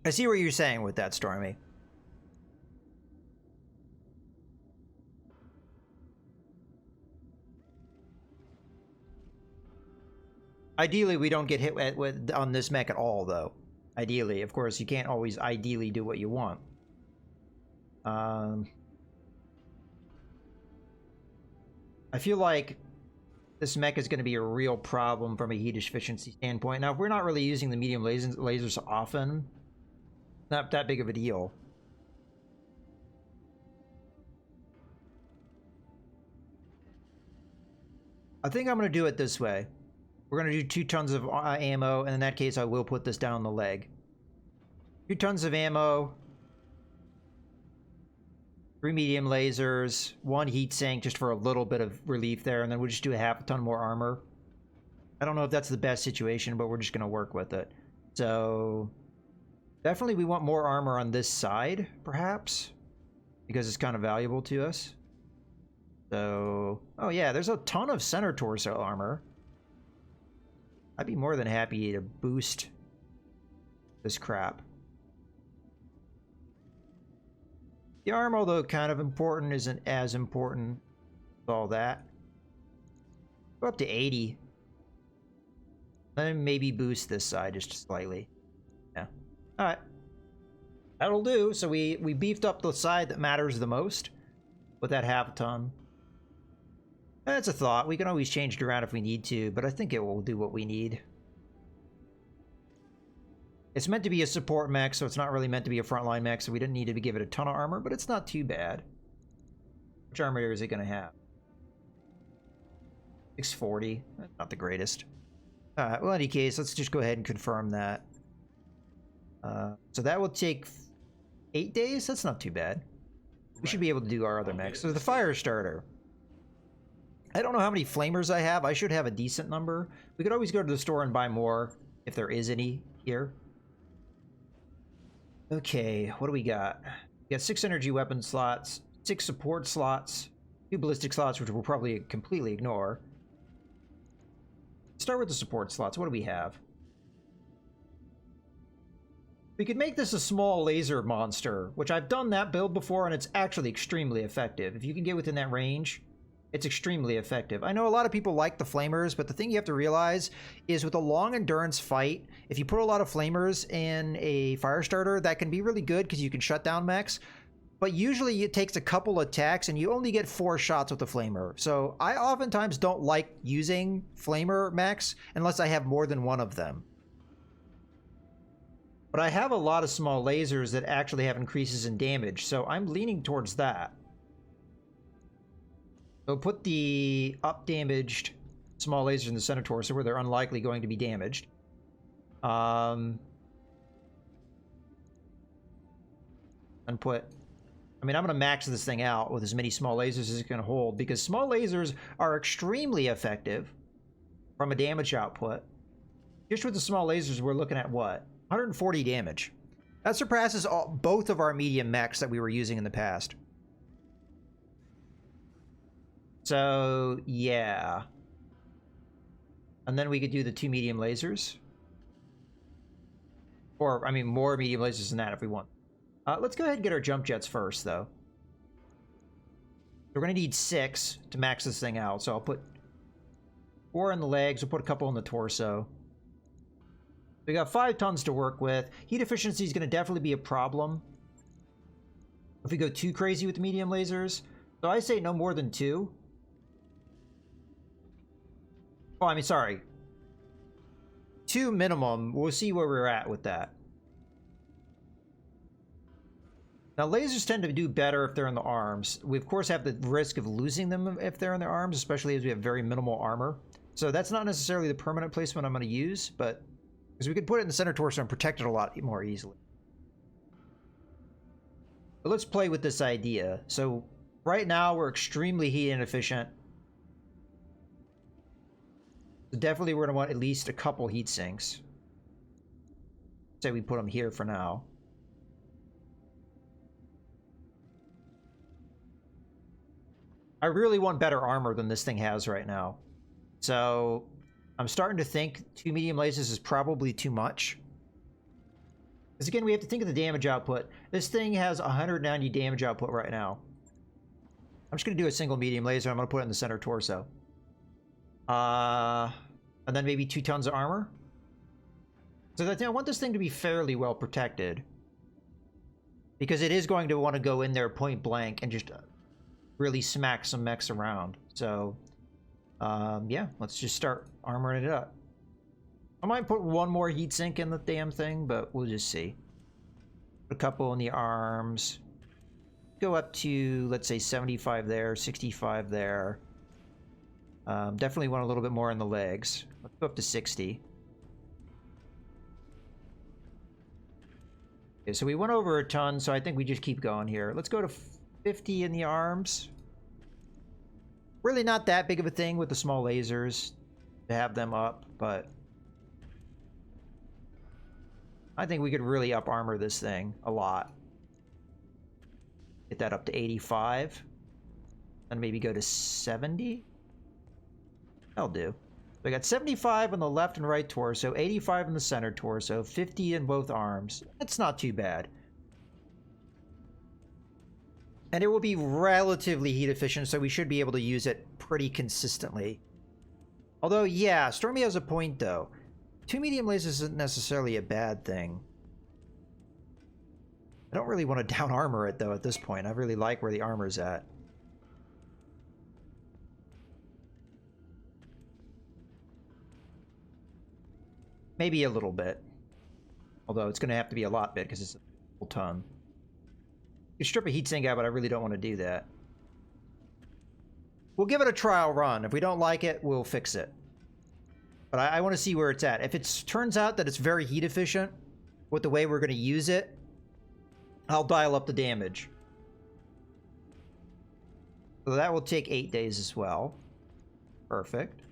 Speaker 1: I see what you're saying with that, Stormy. Ideally, we don't get hit with on this mech at all, though. Ideally, of course, you can't always ideally do what you want. I feel like this mech is going to be a real problem from a heat efficiency standpoint. Now, if we're not really using the medium lasers often, not that big of a deal. I think I'm going to do it this way. We're going to do 2 tons of ammo, and in that case, I will put this down the leg. 2 tons of ammo, 3 medium lasers, 1 heat sink just for a little bit of relief there, and then we'll just do a half a ton more armor. I don't know if that's the best situation, but we're just going to work with it. So, definitely we want more armor on this side, perhaps, because it's kind of valuable to us. So, oh yeah, there's a ton of center torso armor. I'd be more than happy to boost this crap. The arm, although kind of important, isn't as important as all that. Go up to 80. Then maybe boost this side just slightly. Yeah. Alright. That'll do. So we beefed up the side that matters the most with that half a ton. That's a thought. We can always change it around if we need to, but I think it will do what we need. It's meant to be a support mech, so it's not really meant to be a frontline mech, so we didn't need to give it a ton of armor, but it's not too bad. Which armor is it going to have? 640. That's not the greatest. Alright, well, in any case, let's just go ahead and confirm that. So that will take 8 days? That's not too bad. We should be able to do our other mechs. So the fire starter. I don't know how many flamers I have. I should have a decent number. We could always go to the store and buy more if there is any here. Okay, what do we got? We got 6 energy weapon slots, 6 support slots, 2 ballistic slots, which we'll probably completely ignore. Start with the support slots. What do we have? We could make this a small laser monster, which I've done that build before, and it's actually extremely effective. If you can get within that range, it's extremely effective. I know a lot of people like the flamers, but the thing you have to realize is with a long endurance fight, if you put a lot of flamers in a fire starter, that can be really good because you can shut down mechs. But usually it takes a couple attacks and you only get 4 shots with the flamer. So I oftentimes don't like using flamer mechs unless I have more than one of them. But I have a lot of small lasers that actually have increases in damage, so I'm leaning towards that. So put the up-damaged small lasers in the center torso where they're unlikely going to be damaged. And put... I mean, I'm going to max this thing out with as many small lasers as it can hold, because small lasers are extremely effective from a damage output. Just with the small lasers, we're looking at what? 140 damage. That surpasses both of our medium mechs that we were using in the past. So, yeah. And then we could do the 2 medium lasers. Or, I mean, more medium lasers than that if we want. Let's go ahead and get our jump jets first, though. We're going to need 6 to max this thing out. So I'll put 4 in the legs. We'll put a couple in the torso. We got 5 tons to work with. Heat efficiency is going to definitely be a problem if we go too crazy with medium lasers. So I say no more than 2. Oh, I mean, sorry. 2 minimum. We'll see where we're at with that. Now, lasers tend to do better if they're in the arms. We, of course, have the risk of losing them if they're in their arms, especially as we have very minimal armor. So that's not necessarily the permanent placement I'm going to use, but because we could put it in the center torso and protect it a lot more easily. But let's play with this idea. So right now, we're extremely heat inefficient. So definitely we're going to want at least a couple heat sinks. Say we put them here for now. I really want better armor than this thing has right now. So I'm starting to think 2 medium lasers is probably too much. Because again, we have to think of the damage output. This thing has 190 damage output right now. I'm just going to do a single medium laser. I'm going to put it in the center torso. And then maybe 2 tons of armor. So I want this thing to be fairly well protected. Because it is going to want to go in there point blank and just really smack some mechs around. So, yeah, let's just start armoring it up. I might put 1 more heatsink in the damn thing, but we'll just see. Put a couple in the arms. Go up to, let's say, 75 there, 65 there. Definitely want a little bit more in the legs. Let's go up to 60. Okay, so we went over a ton, so I think we just keep going here. Let's go to 50 in the arms. Really not that big of a thing with the small lasers to have them up, but I think we could really up armor this thing a lot. Get that up to 85. And maybe go to 70. That'll do. We got 75 on the left and right torso, 85 in the center torso, 50 in both arms. That's not too bad. And it will be relatively heat efficient, so we should be able to use it pretty consistently. Although, yeah, Stormy has a point, though. 2 medium lasers isn't necessarily a bad thing. I don't really want to down armor it, though, at this point. I really like where the armor's at. Maybe a little bit. Although it's going to have to be a lot bit, because it's a full ton. You strip a heatsink out, but I really don't want to do that. We'll give it a trial run. If we don't like it, we'll fix it. But I want to see where it's at. If it turns out that it's very heat efficient with the way we're going to use it, I'll dial up the damage. So that will take 8 days as well. Perfect.